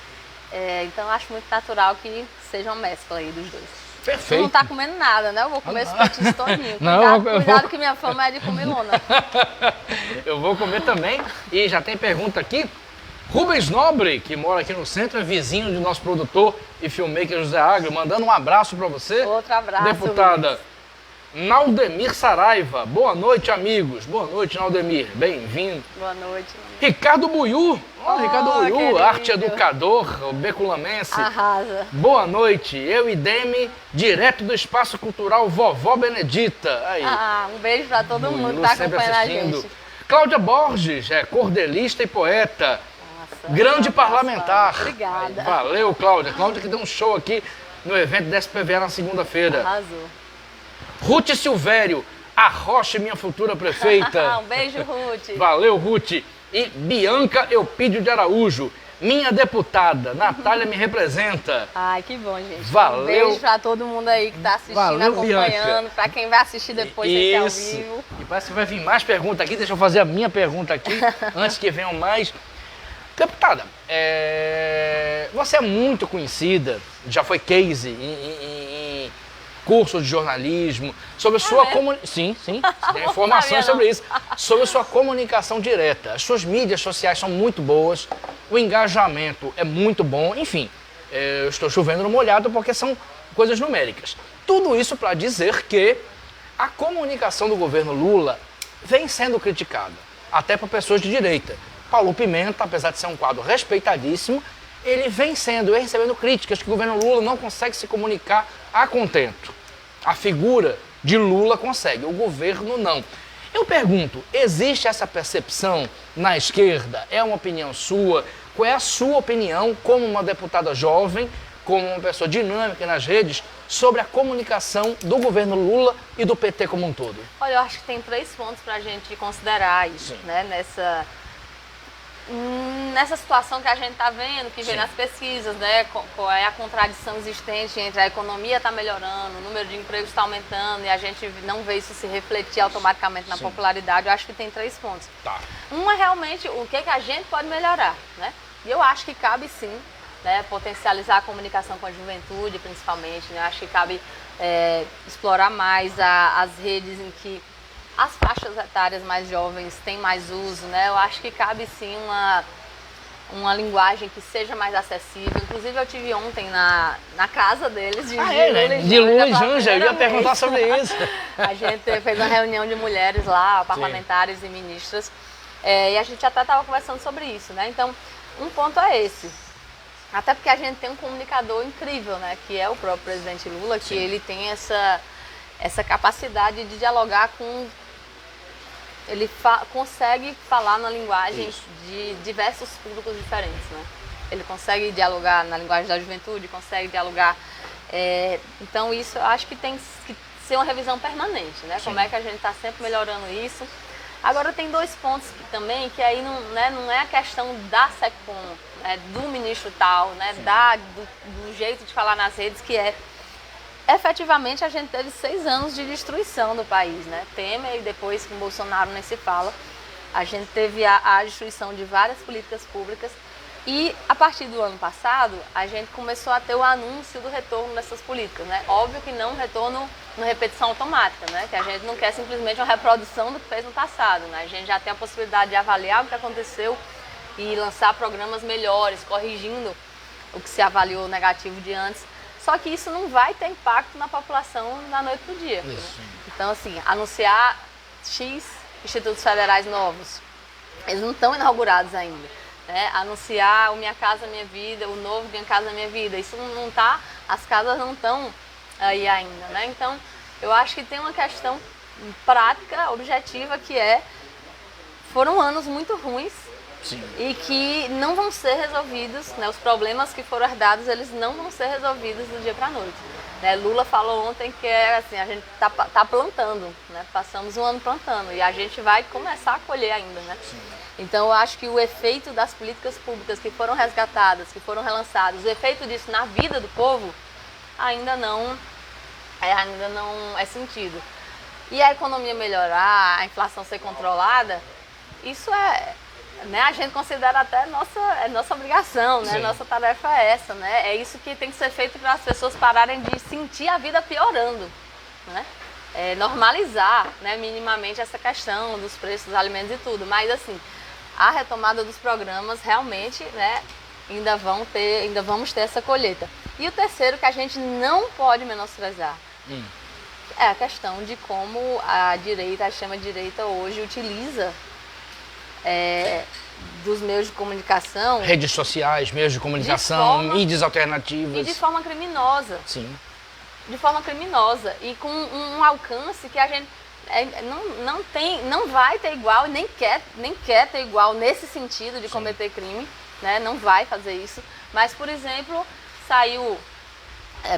Então eu acho muito natural que seja uma mescla aí dos dois. Perfeito. Tu não tá comendo nada, né? Eu vou comer esse petisco todinho. Cuidado que minha fama é de comilona. Eu vou comer também. E já tem pergunta aqui. Rubens Nobre, que mora aqui no centro, é vizinho do nosso produtor e filmmaker José Agro, mandando um abraço para você. Outro abraço, deputada Rubens. Naudemir Saraiva. Boa noite, amigos. Boa noite, Naudemir. Bem-vindo. Boa noite. Ricardo Buiú. Ricardo Buiú, querido. arte educador, beculamense. Arrasa. Boa noite. Eu e Demi, direto do Espaço Cultural Vovó Benedita. Aí. Um beijo para todo mundo que Lu está sempre acompanhando assistindo. a gente. Cláudia Borges, cordelista e poeta. Nossa, Grande um abraço, parlamentar. Obrigada. Aí, valeu, Cláudia. Cláudia que deu um show aqui no evento da SPVA na segunda-feira. Arrasou. Ruth Silvério, arroche minha futura prefeita. Um beijo, Ruth. Valeu, Ruth. E Bianca Eupídio de Araújo. Minha deputada, Natália me representa. Ai, que bom, gente. Valeu. Um beijo pra todo mundo aí que tá assistindo, Valeu, acompanhando. Bianca. Pra quem vai assistir depois desse ao vivo. E parece que vai vir mais perguntas aqui. Deixa eu fazer a minha pergunta aqui, antes que venham mais. Deputada, você é muito conhecida, já foi case em curso de jornalismo, sobre sua comunicação. Sim, tem informações sobre isso. Sobre sua comunicação direta. As suas mídias sociais são muito boas, o engajamento é muito bom, enfim, eu estou chovendo no molhado porque são coisas numéricas. Tudo isso para dizer que a comunicação do governo Lula vem sendo criticada, até por pessoas de direita. Paulo Pimenta, apesar de ser um quadro respeitadíssimo, ele vem recebendo críticas que o governo Lula não consegue se comunicar a contento. A figura de Lula consegue, o governo não. Eu pergunto, existe essa percepção na esquerda? É uma opinião sua? Qual é a sua opinião como uma deputada jovem, como uma pessoa dinâmica nas redes, sobre a comunicação do governo Lula e do PT como um todo? Olha, eu acho que tem 3 pontos para a gente considerar isso, né? Nessa situação que a gente está vendo, que vem nas pesquisas, né? Qual é a contradição existente entre a economia está melhorando, o número de empregos está aumentando e a gente não vê isso se refletir automaticamente na popularidade. Eu acho que tem 3 pontos. Tá. Um é realmente o que a gente pode melhorar, né? E eu acho que cabe sim, né, potencializar a comunicação com a juventude, principalmente, né? Eu acho que cabe explorar mais as redes em que as faixas etárias mais jovens têm mais uso, né? Eu acho que cabe sim uma linguagem que seja mais acessível. Inclusive eu tive ontem na casa deles, de Lula e Janja, eu ia perguntar sobre isso. A gente fez uma reunião de mulheres lá, parlamentares e ministras, e a gente até estava conversando sobre isso, né? Então, um ponto é esse. Até porque a gente tem um comunicador incrível, né? Que é o próprio presidente Lula, que ele tem essa capacidade de dialogar com... Ele consegue falar na linguagem de diversos públicos diferentes, né? Ele consegue dialogar na linguagem da juventude, consegue dialogar... então isso eu acho que tem que ser uma revisão permanente, né? Sim. Como é que a gente está sempre melhorando isso. Agora tem 2 pontos que aí não é a questão da SECOM, né, do ministro tal, né, do jeito de falar nas redes, que efetivamente a gente teve 6 anos de destruição do país, né? Temer e depois com Bolsonaro nem se fala. A gente teve a destruição de várias políticas públicas e a partir do ano passado a gente começou a ter o anúncio do retorno dessas políticas, né? Óbvio que não um retorno na repetição automática, né? Que a gente não quer simplesmente uma reprodução do que fez no passado, né? A gente já tem a possibilidade de avaliar o que aconteceu e lançar programas melhores, corrigindo o que se avaliou negativo de antes. Só que isso não vai ter impacto na população da noite pro dia. Isso. Então, assim, anunciar X institutos federais novos, eles não estão inaugurados ainda, né? Anunciar o Minha Casa Minha Vida, o novo Minha Casa Minha Vida, isso não tá, as casas não estão aí ainda, né? Então, eu acho que tem uma questão prática, objetiva, que foram anos muito ruins. Sim. E que não vão ser resolvidos, né? Os problemas que foram herdados, eles não vão ser resolvidos do dia para a noite, né? Lula falou ontem que assim, a gente tá plantando, né? Passamos um ano plantando e a gente vai começar a colher ainda, né? Sim. Então eu acho que o efeito das políticas públicas que foram resgatadas, que foram relançadas, o efeito disso na vida do povo ainda não é sentido. E a economia melhorar, a inflação ser controlada, isso né, a gente considera até nossa obrigação, né? Nossa tarefa é essa, né? É isso que tem que ser feito para as pessoas pararem de sentir a vida piorando, né? Normalizar, né, minimamente essa questão dos preços dos alimentos e tudo. Mas assim, a retomada dos programas realmente, né, ainda vamos ter essa colheita. E o terceiro que a gente não pode menosprezar é a questão de como a extrema-direita hoje utiliza dos meios de comunicação, redes sociais, meios de comunicação, mídias alternativas, e de forma criminosa. Sim. De forma criminosa e com um alcance que a gente não vai ter igual e nem quer ter igual nesse sentido de cometer crime, né? Não vai fazer isso. Mas, por exemplo,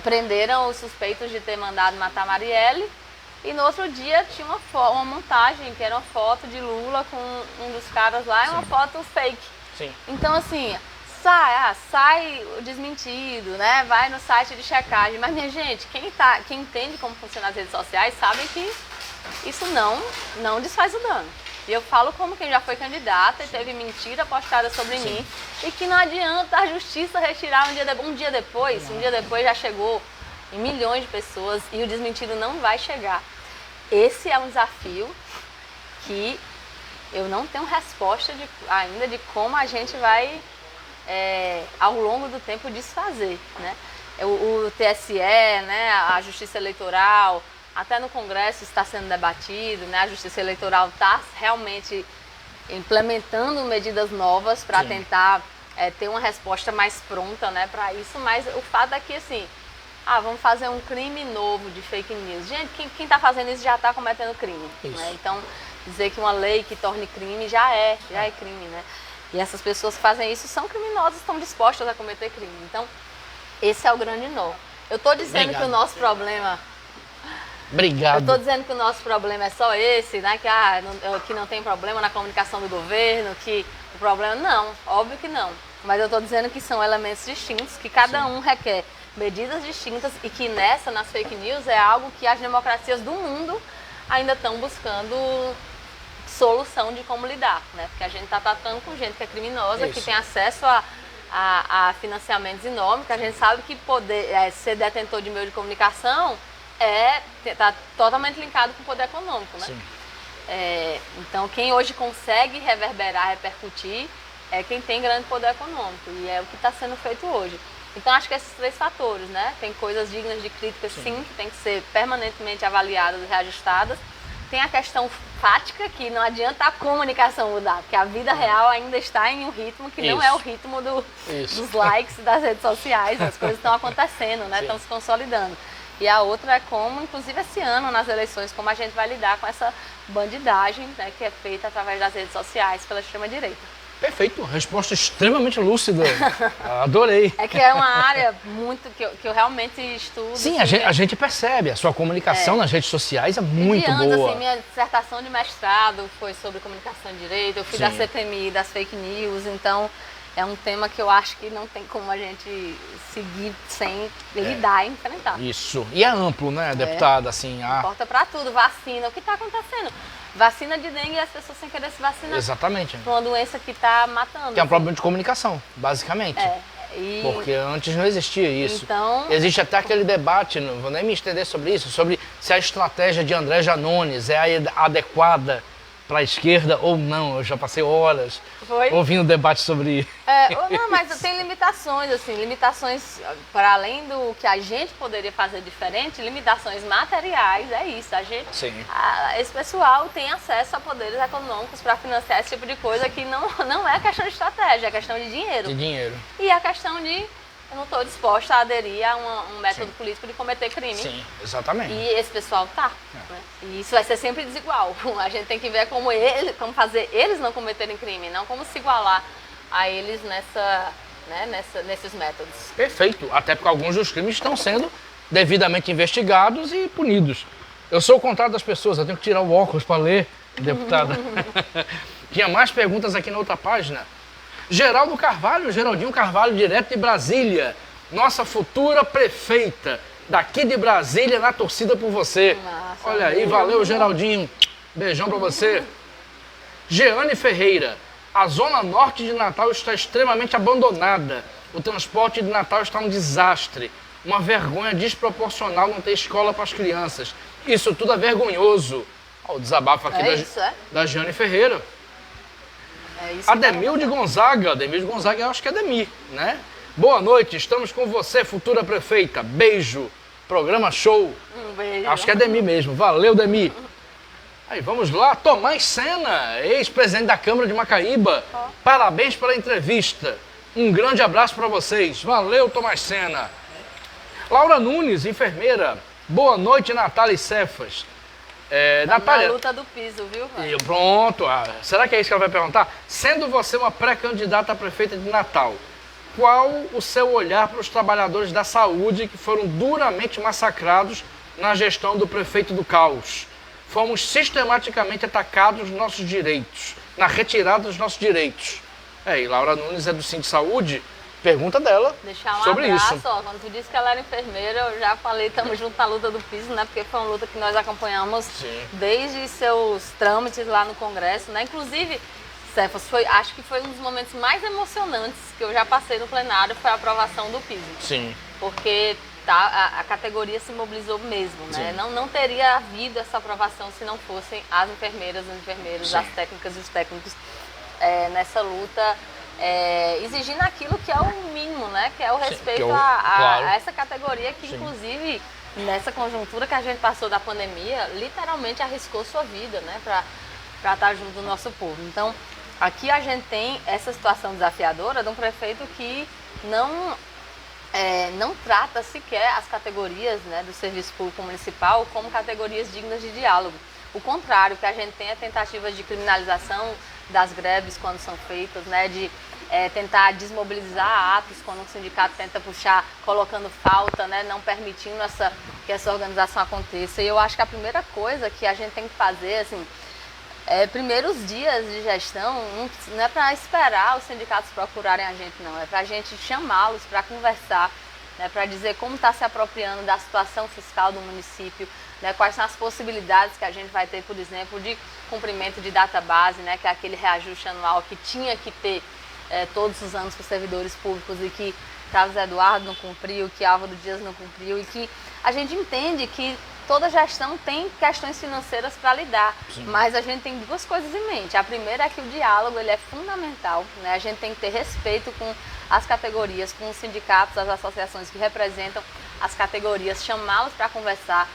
prenderam os suspeitos de ter mandado matar Marielle. E no outro dia tinha uma montagem, que era uma foto de Lula com um dos caras lá, e uma foto fake. Sim. Então, assim, sai o desmentido, né? Vai no site de checagem. Mas, minha gente, quem entende como funcionam as redes sociais sabe que isso não desfaz o dano. E eu falo como quem já foi candidata e teve mentira postada sobre mim e que não adianta a justiça retirar um dia depois já chegou em milhões de pessoas e o desmentido não vai chegar. Esse é um desafio que eu não tenho resposta ainda de como a gente vai, ao longo do tempo, desfazer, né? O TSE, né, a Justiça Eleitoral, até no Congresso está sendo debatido, né? A Justiça Eleitoral está realmente implementando medidas novas para tentar ter uma resposta mais pronta, né, para isso, mas o fato é que, assim, vamos fazer um crime novo de fake news. Gente, quem está fazendo isso já está cometendo crime, né? Então, dizer que uma lei que torne crime já é crime, né? E essas pessoas que fazem isso são criminosas, estão dispostas a cometer crime. Então, esse é o grande nó. Eu estou dizendo que o nosso problema... Obrigado. Eu estou dizendo que o nosso problema é só esse, né? Que não tem problema na comunicação do governo, que o problema... Não, óbvio que não. Mas eu estou dizendo que são elementos distintos, que cada um requer medidas distintas e que nas fake news é algo que as democracias do mundo ainda estão buscando solução de como lidar, né? Porque a gente está tratando com gente que é criminosa, que tem acesso a financiamentos enormes, que a gente sabe que ser detentor de meio de comunicação está totalmente linkado com o poder econômico, né? Sim. Então, quem hoje consegue repercutir é quem tem grande poder econômico, e é o que está sendo feito hoje. Então, acho que esses três fatores, né? Tem coisas dignas de crítica, sim, que tem que ser permanentemente avaliadas e reajustadas. Tem a questão fática, que não adianta a comunicação mudar, porque a vida real ainda está em um ritmo que não é o ritmo dos likes das redes sociais, as coisas estão acontecendo, né? Estão se consolidando. E a outra é como, inclusive esse ano, nas eleições, como a gente vai lidar com essa bandidagem, né, que é feita através das redes sociais pela extrema-direita. Perfeito, resposta extremamente lúcida. Adorei. É que é uma área muito que eu realmente estudo. Sim, assim, a gente percebe, a sua comunicação nas redes sociais é muito boa. Assim, minha dissertação de mestrado foi sobre comunicação de direito, eu fui da CPMI, das fake news, então é um tema que eu acho que não tem como a gente seguir sem lidar e enfrentar. Isso, e é amplo, né, deputada? Assim, importa pra tudo, vacina, o que está acontecendo? Vacina de dengue e as pessoas sem querer se vacinar. Exatamente. Por uma doença que está matando. Que é um problema de comunicação, basicamente. Porque antes não existia isso. Então... Existe até aquele debate, não vou nem me estender sobre isso, sobre se a estratégia de André Janones é a adequada para a esquerda ou não. Eu já passei horas ouvindo debate sobre isso. Não, mas tem limitações, assim, limitações para além do que a gente poderia fazer diferente, limitações materiais, é isso. Esse pessoal tem acesso a poderes econômicos para financiar esse tipo de coisa que não é questão de estratégia, é questão de dinheiro. De dinheiro. E a questão de eu não estou disposta a aderir a um método político de cometer crime. Sim, exatamente. E esse pessoal tá. Né? E isso vai ser sempre desigual. A gente tem que ver como fazer eles não cometerem crime, não como se igualar a eles nesses métodos. Perfeito. Até porque alguns dos crimes estão sendo devidamente investigados e punidos. Eu sou o contrário das pessoas, eu tenho que tirar o óculos para ler, deputada. Tinha mais perguntas aqui na outra página. Geraldinho Carvalho, direto de Brasília. Nossa futura prefeita, daqui de Brasília, na torcida por você. Nossa, olha aí, valeu, Geraldinho. Beijão pra você. Jeane Ferreira. A zona norte de Natal está extremamente abandonada. O transporte de Natal está um desastre. Uma vergonha desproporcional não ter escola para as crianças. Isso tudo é vergonhoso. Olha o desabafo aqui da Jeane Ferreira. Ademir de Gonzaga, eu acho que é Ademir, né? Boa noite, estamos com você, futura prefeita. Beijo, programa show. Um beijo. Acho que é Ademir mesmo, valeu, Ademir. Aí, vamos lá, Tomás Sena, ex-presidente da Câmara de Macaíba. Parabéns pela entrevista. Um grande abraço para vocês. Valeu, Tomás Sena. Laura Nunes, enfermeira. Boa noite, Natália e Cefas. Natália, na luta do piso, viu? Pronto. Será que é isso que ela vai perguntar? Sendo você uma pré-candidata a prefeita de Natal, qual o seu olhar para os trabalhadores da saúde que foram duramente massacrados na gestão do prefeito do caos? Fomos sistematicamente atacados nos nossos direitos, na retirada dos nossos direitos. E Laura Nunes é do Sind Saúde, pergunta dela Deixar um sobre abraço, isso. ó, quando tu disse que ela era enfermeira, eu já falei, estamos juntos na luta do piso, né? Porque foi uma luta que nós acompanhamos desde seus trâmites lá no Congresso, né? Inclusive, Cefas, acho que foi um dos momentos mais emocionantes que eu já passei no plenário, foi a aprovação do piso. Sim. Porque a categoria se mobilizou mesmo, né? Não teria havido essa aprovação se não fossem as enfermeiras, os enfermeiros, as técnicas e os técnicos nessa luta, exigindo aquilo que é o mínimo, né? Que é o respeito a essa categoria que, inclusive, nessa conjuntura que a gente passou da pandemia, literalmente arriscou sua vida, né? Para estar junto do nosso povo. Então, aqui a gente tem essa situação desafiadora de um prefeito que não trata sequer as categorias, né, do serviço público municipal como categorias dignas de diálogo. O contrário, que a gente tem é tentativas de criminalização das greves quando são feitas, né, de tentar desmobilizar atos quando um sindicato tenta puxar, colocando falta, né, não permitindo que essa organização aconteça. E eu acho que a primeira coisa que a gente tem que fazer, assim, primeiros dias de gestão, não é para esperar os sindicatos procurarem a gente, não. É para a gente chamá-los para conversar, né, para dizer como está se apropriando da situação fiscal do município, né, quais são as possibilidades que a gente vai ter, por exemplo, de cumprimento de database, né, que é aquele reajuste anual que tinha que ter todos os anos para os servidores públicos e que Carlos Eduardo não cumpriu, que Álvaro Dias não cumpriu, e que a gente entende que toda gestão tem questões financeiras para lidar, mas a gente tem duas coisas em mente. A primeira é que o diálogo ele é fundamental, né? A gente tem que ter respeito com as categorias, com os sindicatos, as associações que representam as categorias, chamá-los para conversar,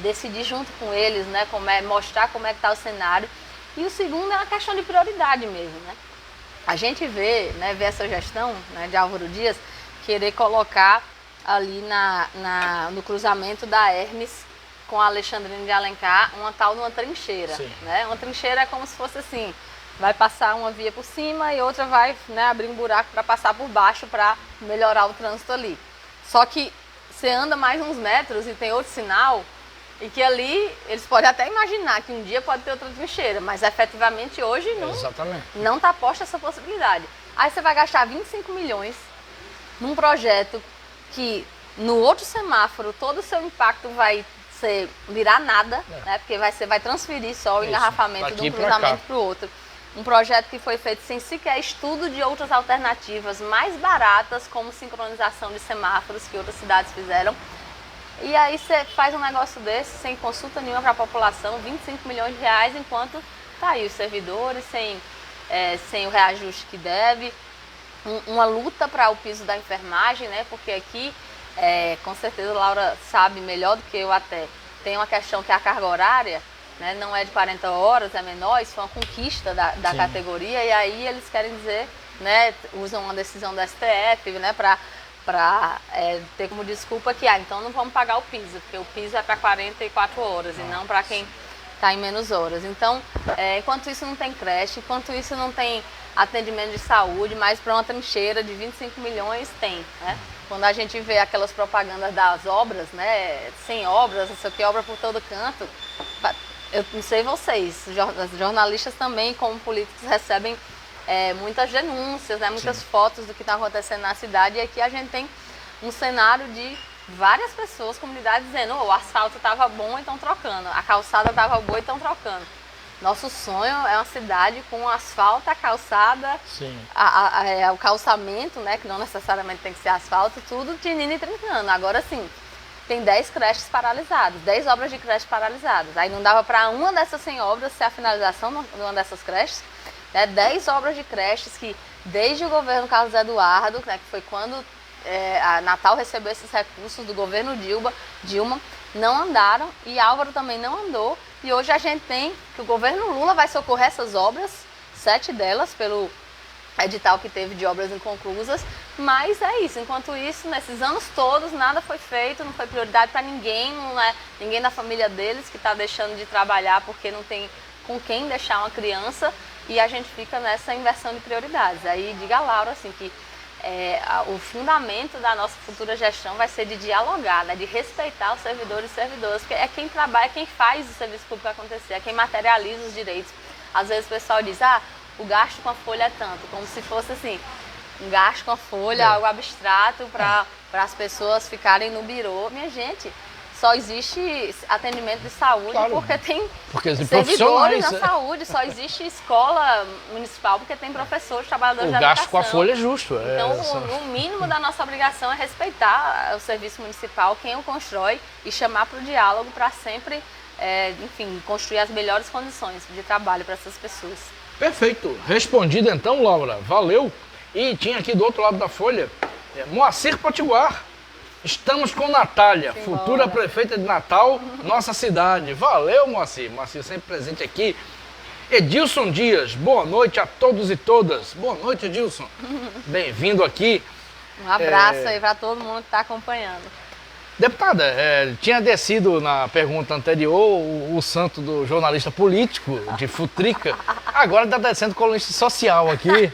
decidir junto com eles, né? Mostrar como é que está o cenário. E o segundo é uma questão de prioridade mesmo, né? A gente vê essa gestão, né, de Álvaro Dias querer colocar ali no cruzamento da Hermes com a Alexandrina de Alencar, uma tal de uma trincheira, né? Uma trincheira é como se fosse assim, vai passar uma via por cima e outra vai, né, abrir um buraco para passar por baixo para melhorar o trânsito ali. Só que você anda mais uns metros e tem outro sinal e que ali eles podem até imaginar que um dia pode ter outra trincheira, mas efetivamente hoje não está posta essa possibilidade. Aí você vai gastar 25 milhões num projeto que no outro semáforo todo o seu impacto vai virar nada, né? Porque vai transferir só o engarrafamento de um cruzamento para o outro. Um projeto que foi feito sem sequer estudo de outras alternativas mais baratas, como sincronização de semáforos que outras cidades fizeram. E aí você faz um negócio desse sem consulta nenhuma para a população, 25 milhões de reais, enquanto tá aí os servidores sem o reajuste que deve. Uma luta para o piso da enfermagem, né? Porque aqui, com certeza a Laura sabe melhor do que eu até, tem uma questão que a carga horária, né, não é de 40 horas, é menor, isso foi uma conquista da categoria, e aí eles querem dizer, né, usam uma decisão do STF, né, para ter como desculpa que, então não vamos pagar o piso, porque o piso é para 44 horas e não para quem está em menos horas. Então, enquanto isso não tem creche, enquanto isso não tem atendimento de saúde, mas para uma trincheira de 25 milhões tem, né? Quando a gente vê aquelas propagandas das obras, né, sem obras, não sei o que, obra por todo canto, eu não sei vocês, jornalistas também, como políticos, recebem muitas denúncias, né, muitas fotos do que está acontecendo na cidade, e aqui a gente tem um cenário de várias pessoas, comunidades, dizendo, o asfalto estava bom e estão trocando, a calçada estava boa e estão trocando. Nosso sonho é uma cidade com asfalto, a calçada, o calçamento, né, que não necessariamente tem que ser asfalto, tudo tinindo e trincando. Agora sim, tem 10 creches paralisadas, 10 obras de creche paralisadas. Aí não dava para uma dessas 100 obras ser a finalização de uma dessas creches, né? 10 obras de creches que, desde o governo Carlos Eduardo, né, que foi quando a Natal recebeu esses recursos do governo Dilma, não andaram, e Álvaro também não andou. E hoje a gente tem que o governo Lula vai socorrer essas obras, 7 delas, pelo edital que teve de obras inconclusas, mas é isso. Enquanto isso, nesses anos todos, nada foi feito, não foi prioridade para ninguém, não é ninguém da família deles que está deixando de trabalhar porque não tem com quem deixar uma criança, e a gente fica nessa inversão de prioridades. Aí diga a Laura assim, que o fundamento da nossa futura gestão vai ser de dialogar, né, de respeitar os servidores e servidoras, porque é quem trabalha, é quem faz o serviço público acontecer, é quem materializa os direitos. Às vezes o pessoal diz, o gasto com a folha é tanto, como se fosse assim, um gasto com a folha, algo abstrato para as pessoas ficarem no birô. Minha gente, só existe atendimento de saúde porque servidores na saúde, só existe escola municipal porque tem professores, trabalhadores da educação. O gasto com a folha é justo. Então, o mínimo da nossa obrigação é respeitar o serviço municipal, quem o constrói, e chamar para o diálogo para sempre, enfim, construir as melhores condições de trabalho para essas pessoas. Perfeito. Respondido então, Laura. Valeu. E tinha aqui do outro lado da folha, Moacir Potiguar. Estamos com Natália, futura prefeita de Natal, nossa cidade. Valeu, Moacir. Moacir sempre presente aqui. Edilson Dias, boa noite a todos e todas. Boa noite, Edilson. Bem-vindo aqui. Um abraço aí para todo mundo que está acompanhando. Deputada, tinha descido na pergunta anterior o santo do jornalista político, de Futrica. Agora está descendo colunista social aqui.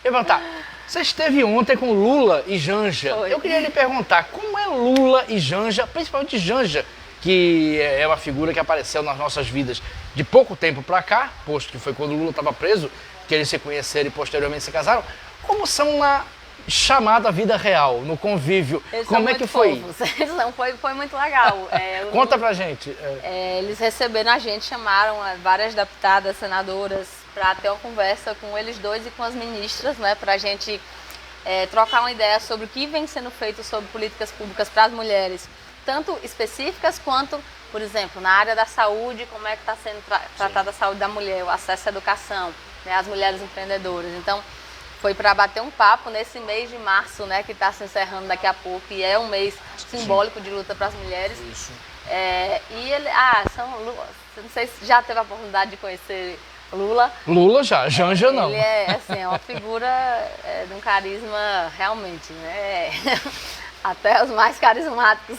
Eu vou perguntar, você esteve ontem com Lula e Janja. Foi. Eu queria lhe perguntar, como é Lula e Janja, principalmente Janja, que é uma figura que apareceu nas nossas vidas de pouco tempo para cá, posto que foi quando o Lula estava preso, que eles se conheceram e posteriormente se casaram. Como são na chamada vida real, no convívio? Como é que foi? Foi muito legal. Conta pra gente. Eles receberam a gente, chamaram várias deputadas, senadoras, para ter uma conversa com eles dois e com as ministras, né, para a gente trocar uma ideia sobre o que vem sendo feito sobre políticas públicas para as mulheres, tanto específicas quanto, por exemplo, na área da saúde, como é que está sendo tratada a saúde da mulher, o acesso à educação, né, as mulheres empreendedoras. Então, foi para bater um papo nesse mês de março, né, que está se encerrando daqui a pouco, e é um mês simbólico de luta para as mulheres. Isso. Não sei se já teve a oportunidade de conhecer Lula. Lula já, Janja não. Ele é uma figura de um carisma realmente, né? Até os mais carismáticos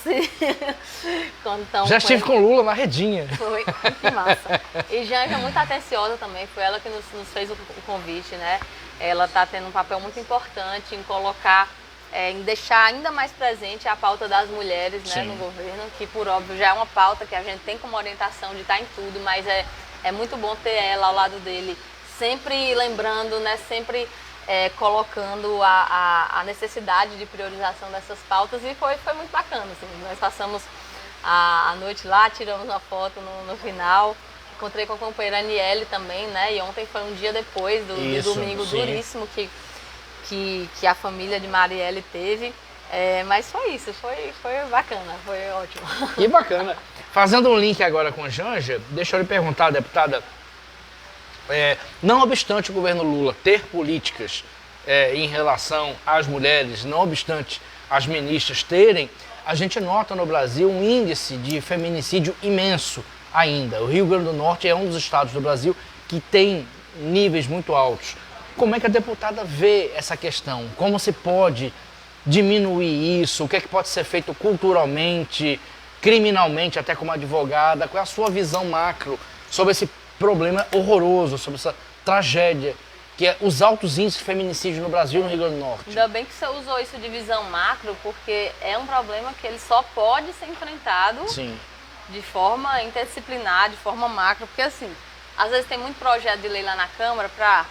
quando estão. Já estive com Lula na redinha. Foi, que massa. E Janja muito atenciosa também, foi ela que nos fez o convite, né? Ela está tendo um papel muito importante em colocar, em deixar ainda mais presente a pauta das mulheres, né, no governo, que por óbvio já é uma pauta que a gente tem como orientação de estar em tudo, mas é muito bom ter ela ao lado dele, sempre lembrando, né, sempre colocando a necessidade de priorização dessas pautas, e foi muito bacana, assim. Nós passamos a noite lá, tiramos uma foto no final. Encontrei com a companheira Aniele também, né? E ontem foi um dia depois do domingo duríssimo que a família de Marielle teve. Mas foi isso, foi bacana, foi ótimo. Que bacana. Fazendo um link agora com a Janja, deixa eu lhe perguntar, deputada, não obstante o governo Lula ter políticas em relação às mulheres, não obstante as ministras terem, a gente nota no Brasil um índice de feminicídio imenso ainda. O Rio Grande do Norte é um dos estados do Brasil que tem níveis muito altos. Como é que a deputada vê essa questão? Como se pode diminuir isso? O que é que pode ser feito culturalmente, criminalmente, até como advogada? Qual é a sua visão macro sobre esse problema horroroso, sobre essa tragédia, que é os altos índices de feminicídio no Brasil e no Rio Grande do Norte? Ainda bem que você usou isso de visão macro, porque é um problema que ele só pode ser enfrentado de forma interdisciplinar, de forma macro, porque assim, às vezes tem muito projeto de lei lá na Câmara para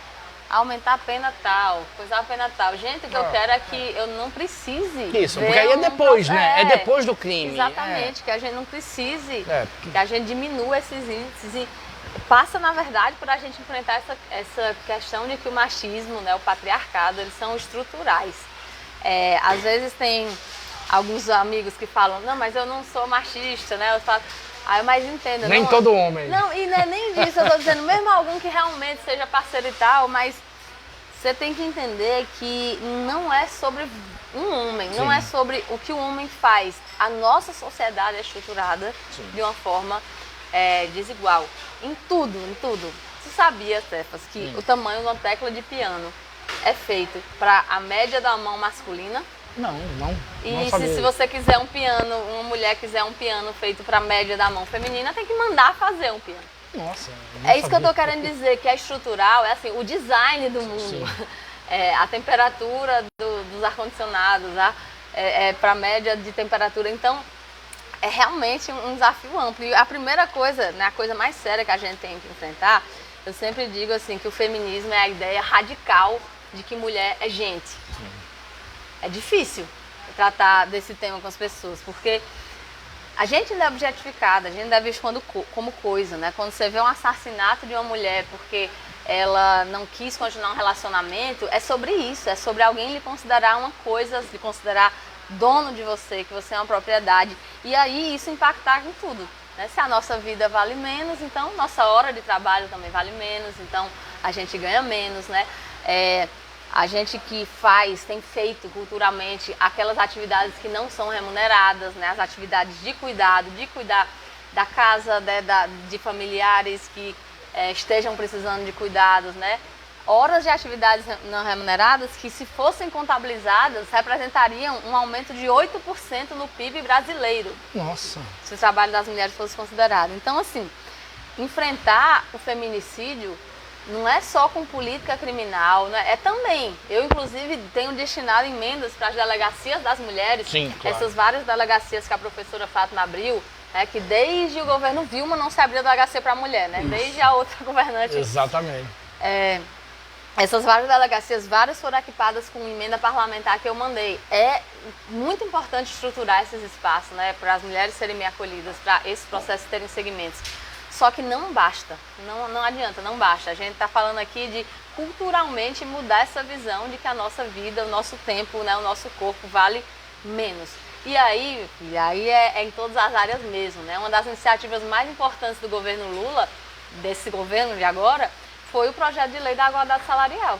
aumentar a pena tal, coisar a pena tal. Gente, o que eu quero é que eu não precise. Isso, porque aí é depois, né? É depois do crime. Exatamente, que a gente não precise, que a gente diminua esses índices e passa, na verdade, por a gente enfrentar essa questão de que o machismo, né, o patriarcado, eles são estruturais. Às vezes tem alguns amigos que falam, não, mas eu não sou machista, né? Eu falo, mas entenda. Nem todo homem. Não, e não é nem disso, eu tô dizendo, mesmo algum que realmente seja parceiro e tal, mas você tem que entender que não é sobre um homem, não é sobre o que o homem faz. A nossa sociedade é estruturada de uma forma desigual. Em tudo, em tudo. Você sabia, Stefas, que o tamanho de uma tecla de piano é feito para a média da mão masculina? Não E sabia. se você quiser um piano, uma mulher quiser um piano feito para a média da mão feminina, tem que mandar fazer um piano. Nossa. É isso que eu tô querendo dizer, que é estrutural, é assim, o design do mundo. A temperatura dos ar-condicionados, para a média de temperatura. Então, é realmente um desafio amplo. E a primeira coisa, né, a coisa mais séria que a gente tem que enfrentar Eu sempre digo assim que o feminismo é a ideia radical de que mulher é gente. É difícil tratar desse tema com as pessoas, porque a gente ainda é objetificada, a gente ainda é visto como coisa, né? Quando você vê um assassinato de uma mulher porque ela não quis continuar um relacionamento, é sobre isso, é sobre alguém lhe considerar uma coisa, lhe considerar dono de você, que você é uma propriedade. E aí isso impactar em tudo, né? Se a nossa vida vale menos, então nossa hora de trabalho também vale menos, então a gente ganha menos, né? A gente que tem feito culturalmente aquelas atividades que não são remuneradas, né? As atividades de cuidar da casa, né? De familiares que estejam precisando de cuidados, né? Horas de atividades não remuneradas que, se fossem contabilizadas, representariam um aumento de 8% no PIB brasileiro. Nossa! Se o trabalho das mulheres fosse considerado. Então, assim, enfrentar o feminicídio não é só com política criminal, né? É também. Eu, inclusive, tenho destinado emendas para as delegacias das mulheres. Sim, claro. Essas várias delegacias que a professora Fátima abriu, que desde o governo Vilma não se abriu delegacia para a mulher, né? Desde a outra governante. Exatamente. Essas várias delegacias, várias foram equipadas com emenda parlamentar que eu mandei. É muito importante estruturar esses espaços, né? Para as mulheres serem bem acolhidas, para esses processos terem segmentos. Só que não basta, não adianta, não basta. A gente está falando aqui de culturalmente mudar essa visão de que a nossa vida, o nosso tempo, né, o nosso corpo vale menos. E aí, é em todas as áreas mesmo, né? Uma das iniciativas mais importantes do governo Lula, desse governo de agora, foi o projeto de lei da igualdade salarial.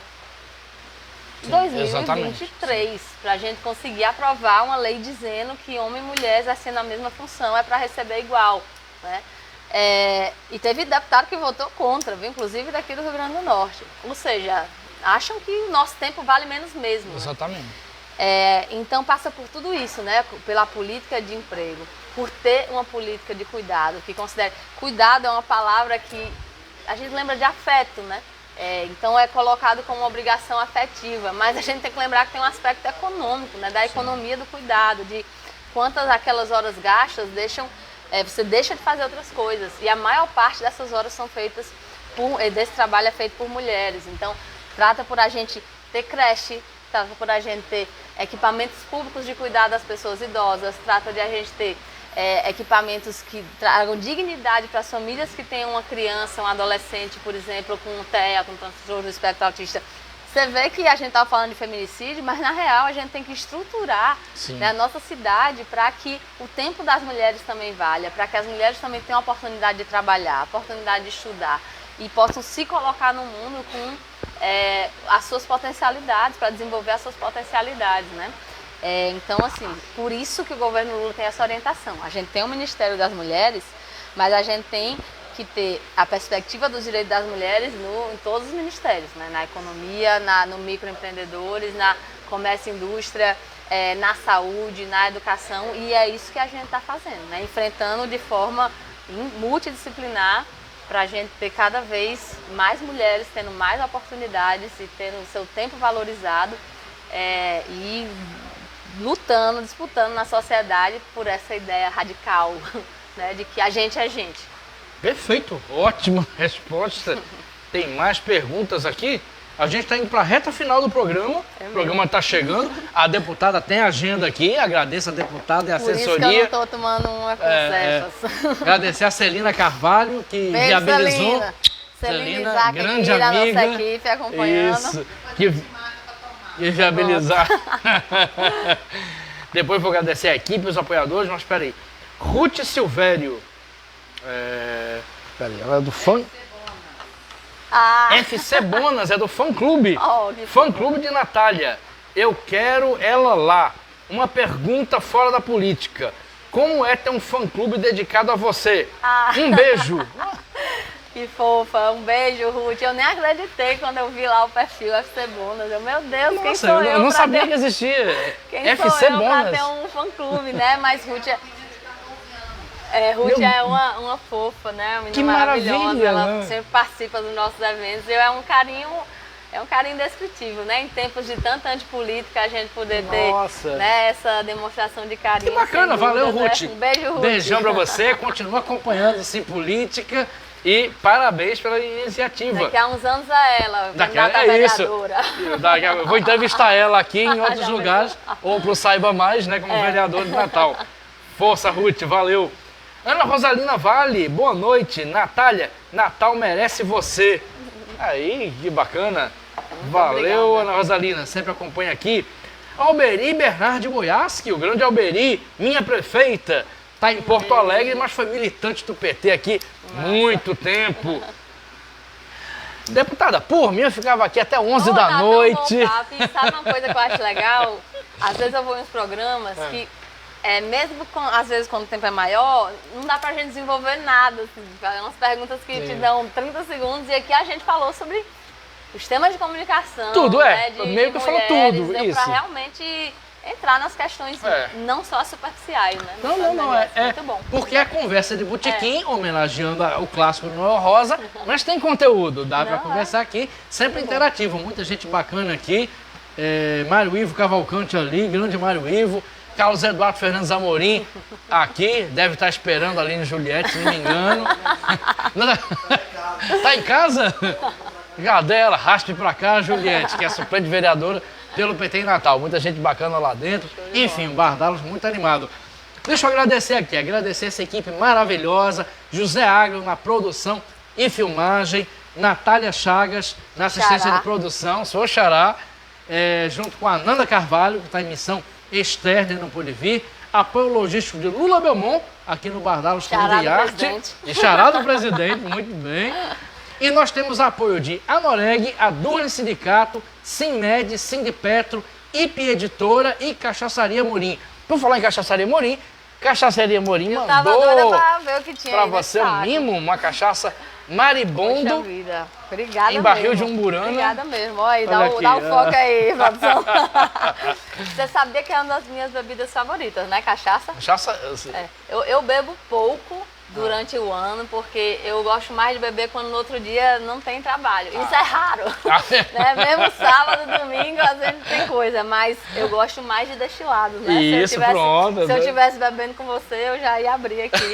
Sim, 2023, para a gente conseguir aprovar uma lei dizendo que homem e mulher exercendo a mesma função é para receber igual, né? E teve deputado que votou contra, viu? Inclusive daqui do Rio Grande do Norte. Ou seja, acham que o nosso tempo vale menos mesmo. Exatamente. Né? Então passa por tudo isso, né? Pela política de emprego, por ter uma política de cuidado, que considera... Cuidado é uma palavra que a gente lembra de afeto, né? Então é colocado como uma obrigação afetiva, mas a gente tem que lembrar que tem um aspecto econômico, né? Da economia do cuidado, de quantas aquelas horas gastas deixam... você deixa de fazer outras coisas, e a maior parte dessas horas são feitas desse trabalho é feito por mulheres. Então trata por a gente ter creche, trata por a gente ter equipamentos públicos de cuidar das pessoas idosas, trata de a gente ter equipamentos que tragam dignidade para as famílias que tenham uma criança, um adolescente, por exemplo, com TEA, com transtorno do espectro autista. Você vê que a gente estava falando de feminicídio, mas na real a gente tem que estruturar, né, a nossa cidade para que o tempo das mulheres também valha, para que as mulheres também tenham a oportunidade de trabalhar, a oportunidade de estudar e possam se colocar no mundo com as suas potencialidades, para desenvolver as suas potencialidades, né? Então, assim, por isso que o governo Lula tem essa orientação. A gente tem o Ministério das Mulheres, mas a gente tem que ter a perspectiva dos direitos das mulheres em todos os ministérios, né? Na economia, no microempreendedores, na comércio e indústria, na saúde, na educação, e é isso que a gente está fazendo, né? Enfrentando de forma multidisciplinar para a gente ter cada vez mais mulheres tendo mais oportunidades e tendo o seu tempo valorizado e lutando, disputando na sociedade por essa ideia radical, né? De que a gente é gente. Perfeito, ótima resposta. Tem mais perguntas aqui? A gente está indo para a reta final do programa. O programa está chegando. A deputada tem agenda aqui. Agradeço a deputada e a assessoria. Por isso que eu não estou tomando uma com Cefas. Agradecer a Celina Carvalho, que beijo, viabilizou. Celina Isaac, grande aqui, amiga. Da nossa equipe acompanhando. Isso. Que viabilizar. Depois vou agradecer a equipe, os apoiadores, mas espera aí. Ruth Silvério. Peraí, ela é do fã. FC Bonas, é do fã clube. Fã clube de Natália. Eu quero ela lá. Uma pergunta fora da política. Como é ter um fã clube dedicado a você? Um beijo. Que fofa, um beijo, Ruth. Eu nem acreditei quando eu vi lá o perfil FC Bonas. Meu Deus, nossa, quem sou eu? Eu não sabia que existia. Quem FC sou eu Bonas pra ter um fã clube, né? Mas Ruth Ruth é uma fofa, né? Uma menina maravilhosa. Ela sempre participa dos nossos eventos. É um carinho indescritível, né? Em tempos de tanta antipolítica, a gente poder ter, né, essa demonstração de carinho. Que bacana, valeu, Ruth. Um beijo, Ruth. Beijão pra você, continua acompanhando assim política E parabéns pela iniciativa. Daqui a uns anos ela, candidata vereadora. Eu vou entrevistar ela aqui em outros lugares, ou pro Saiba Mais, né, como vereadora de Natal. Força, Ruth, valeu. Ana Rosalina Vale, boa noite. Natália, Natal merece você. Aí, que bacana. Valeu, obrigada. Ana Rosalina, sempre acompanha aqui. Alberi Bernardi Boiaschi, o grande Alberi, minha prefeita. Está em Porto Alegre, mas foi militante do PT aqui muito tempo. Deputada, por mim eu ficava aqui até 11 da noite. E sabe uma coisa que eu acho legal? Às vezes eu vou em uns programas que, mesmo às vezes quando o tempo é maior, não dá pra gente desenvolver nada. Assim, umas perguntas que te dão 30 segundos e aqui a gente falou sobre os temas de comunicação. Tudo, né, meio que falou tudo. Deu isso. Pra realmente entrar nas questões não só superficiais, né? Não, muito bom. Porque é conversa de botequim, homenageando o clássico Noel Rosa, mas tem conteúdo, dá para conversar aqui, sempre interativo, muita gente bacana aqui, Mário Ivo Cavalcante ali, grande Mário Ivo, Carlos Eduardo Fernandes Amorim aqui, deve estar esperando ali no Juliette, se não me engano. Tá em casa? Cadela, raspe pra cá, Juliette, que é suplente vereadora pelo PT em Natal. Muita gente bacana lá dentro. Enfim, o Bardalos muito animado. Deixa eu agradecer essa equipe maravilhosa. José Agro na produção e filmagem. Natália Chagas na assistência de produção. Sou Xará. Junto com a Nanda Carvalho, que está em missão externa e não pôde vir. Apoio logístico de Lula Belmont, aqui no Bardalos Clube de Arte. E Xará do presidente, muito bem. E nós temos apoio de Anoreg, Adurne Sindicato, Simmed, Sindipetro, IP Editora e Cachaçaria Morim. Por falar em Cachaçaria Morim mandou para você um mimo, uma cachaça Maribondo. Poxa vida. Obrigada em barril mesmo. de Umburana. Obrigada mesmo. Olha aí, dá o foco aí, produção. Você sabia que é uma das minhas bebidas favoritas, né? Cachaça? Cachaça? Eu bebo pouco durante o ano, porque eu gosto mais de beber quando no outro dia não tem trabalho. Isso é raro. Né? Mesmo sábado, domingo, às vezes tem coisa, mas eu gosto mais de destilados, né? Isso, se eu estivesse bebendo com você, eu já ia abrir aqui.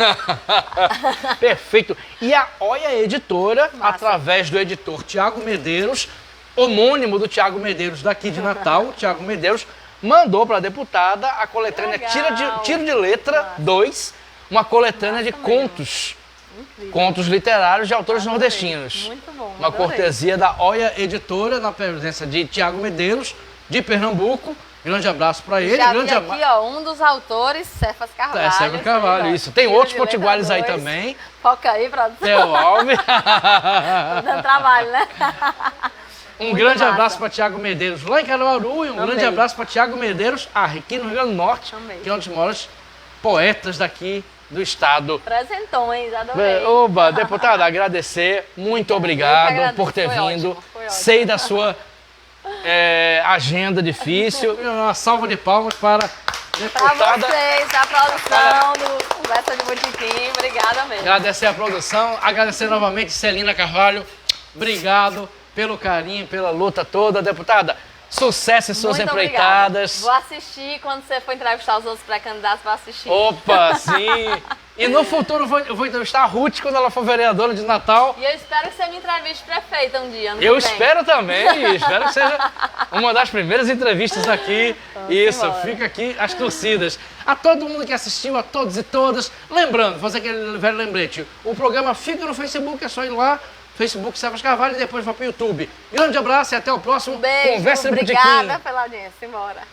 Perfeito. E a Oia Editora, através do editor Tiago Medeiros, homônimo do Tiago Medeiros daqui de Natal, Tiago Medeiros, mandou para a deputada a coletânea Tiro de Letra 2, uma coletânea de contos, contos literários de autores nordestinos. Muito bom. Uma cortesia da Oia Editora, na presença de Tiago Medeiros, de Pernambuco. Grande abraço para ele. Já vi aqui, ó, um dos autores, Cefas Carvalho. Cefas Carvalho, isso. Tem outros potiguares aí também. Foca aí, produção. Theo Alves. Tô dando trabalho, né? Um grande abraço para Tiago Medeiros lá em Caruaru e um grande abraço para Tiago Medeiros aqui no Rio Grande do Norte, que é um dos maiores poetas daqui do estado. Presentões, adorei. Oba, deputada, agradecer, muito obrigado por ter vindo. Ótimo. Sei da sua agenda difícil. Uma salva de palmas para a deputada. Para vocês, a produção do Conversa de Botequim, obrigada mesmo. Agradecer a produção, agradecer novamente Celina Carvalho, obrigado pelo carinho, pela luta toda, deputada. Sucesso em suas empreitadas. Vou assistir quando você for entrevistar os outros pré-candidatos, vou assistir. Opa, sim! E no futuro eu vou entrevistar a Ruth quando ela for vereadora de Natal. E eu espero que você me entreviste prefeita um dia. Eu espero também, espero que seja uma das primeiras entrevistas aqui. Isso, fica aqui as torcidas. A todo mundo que assistiu, a todos e todas. Lembrando, fazer aquele velho lembrete, o programa fica no Facebook, é só ir lá. Facebook Cefas Carvalho e depois vai para o YouTube. Grande abraço e até o próximo Beijo, Conversa de Botequim. Obrigada pela audiência. Embora.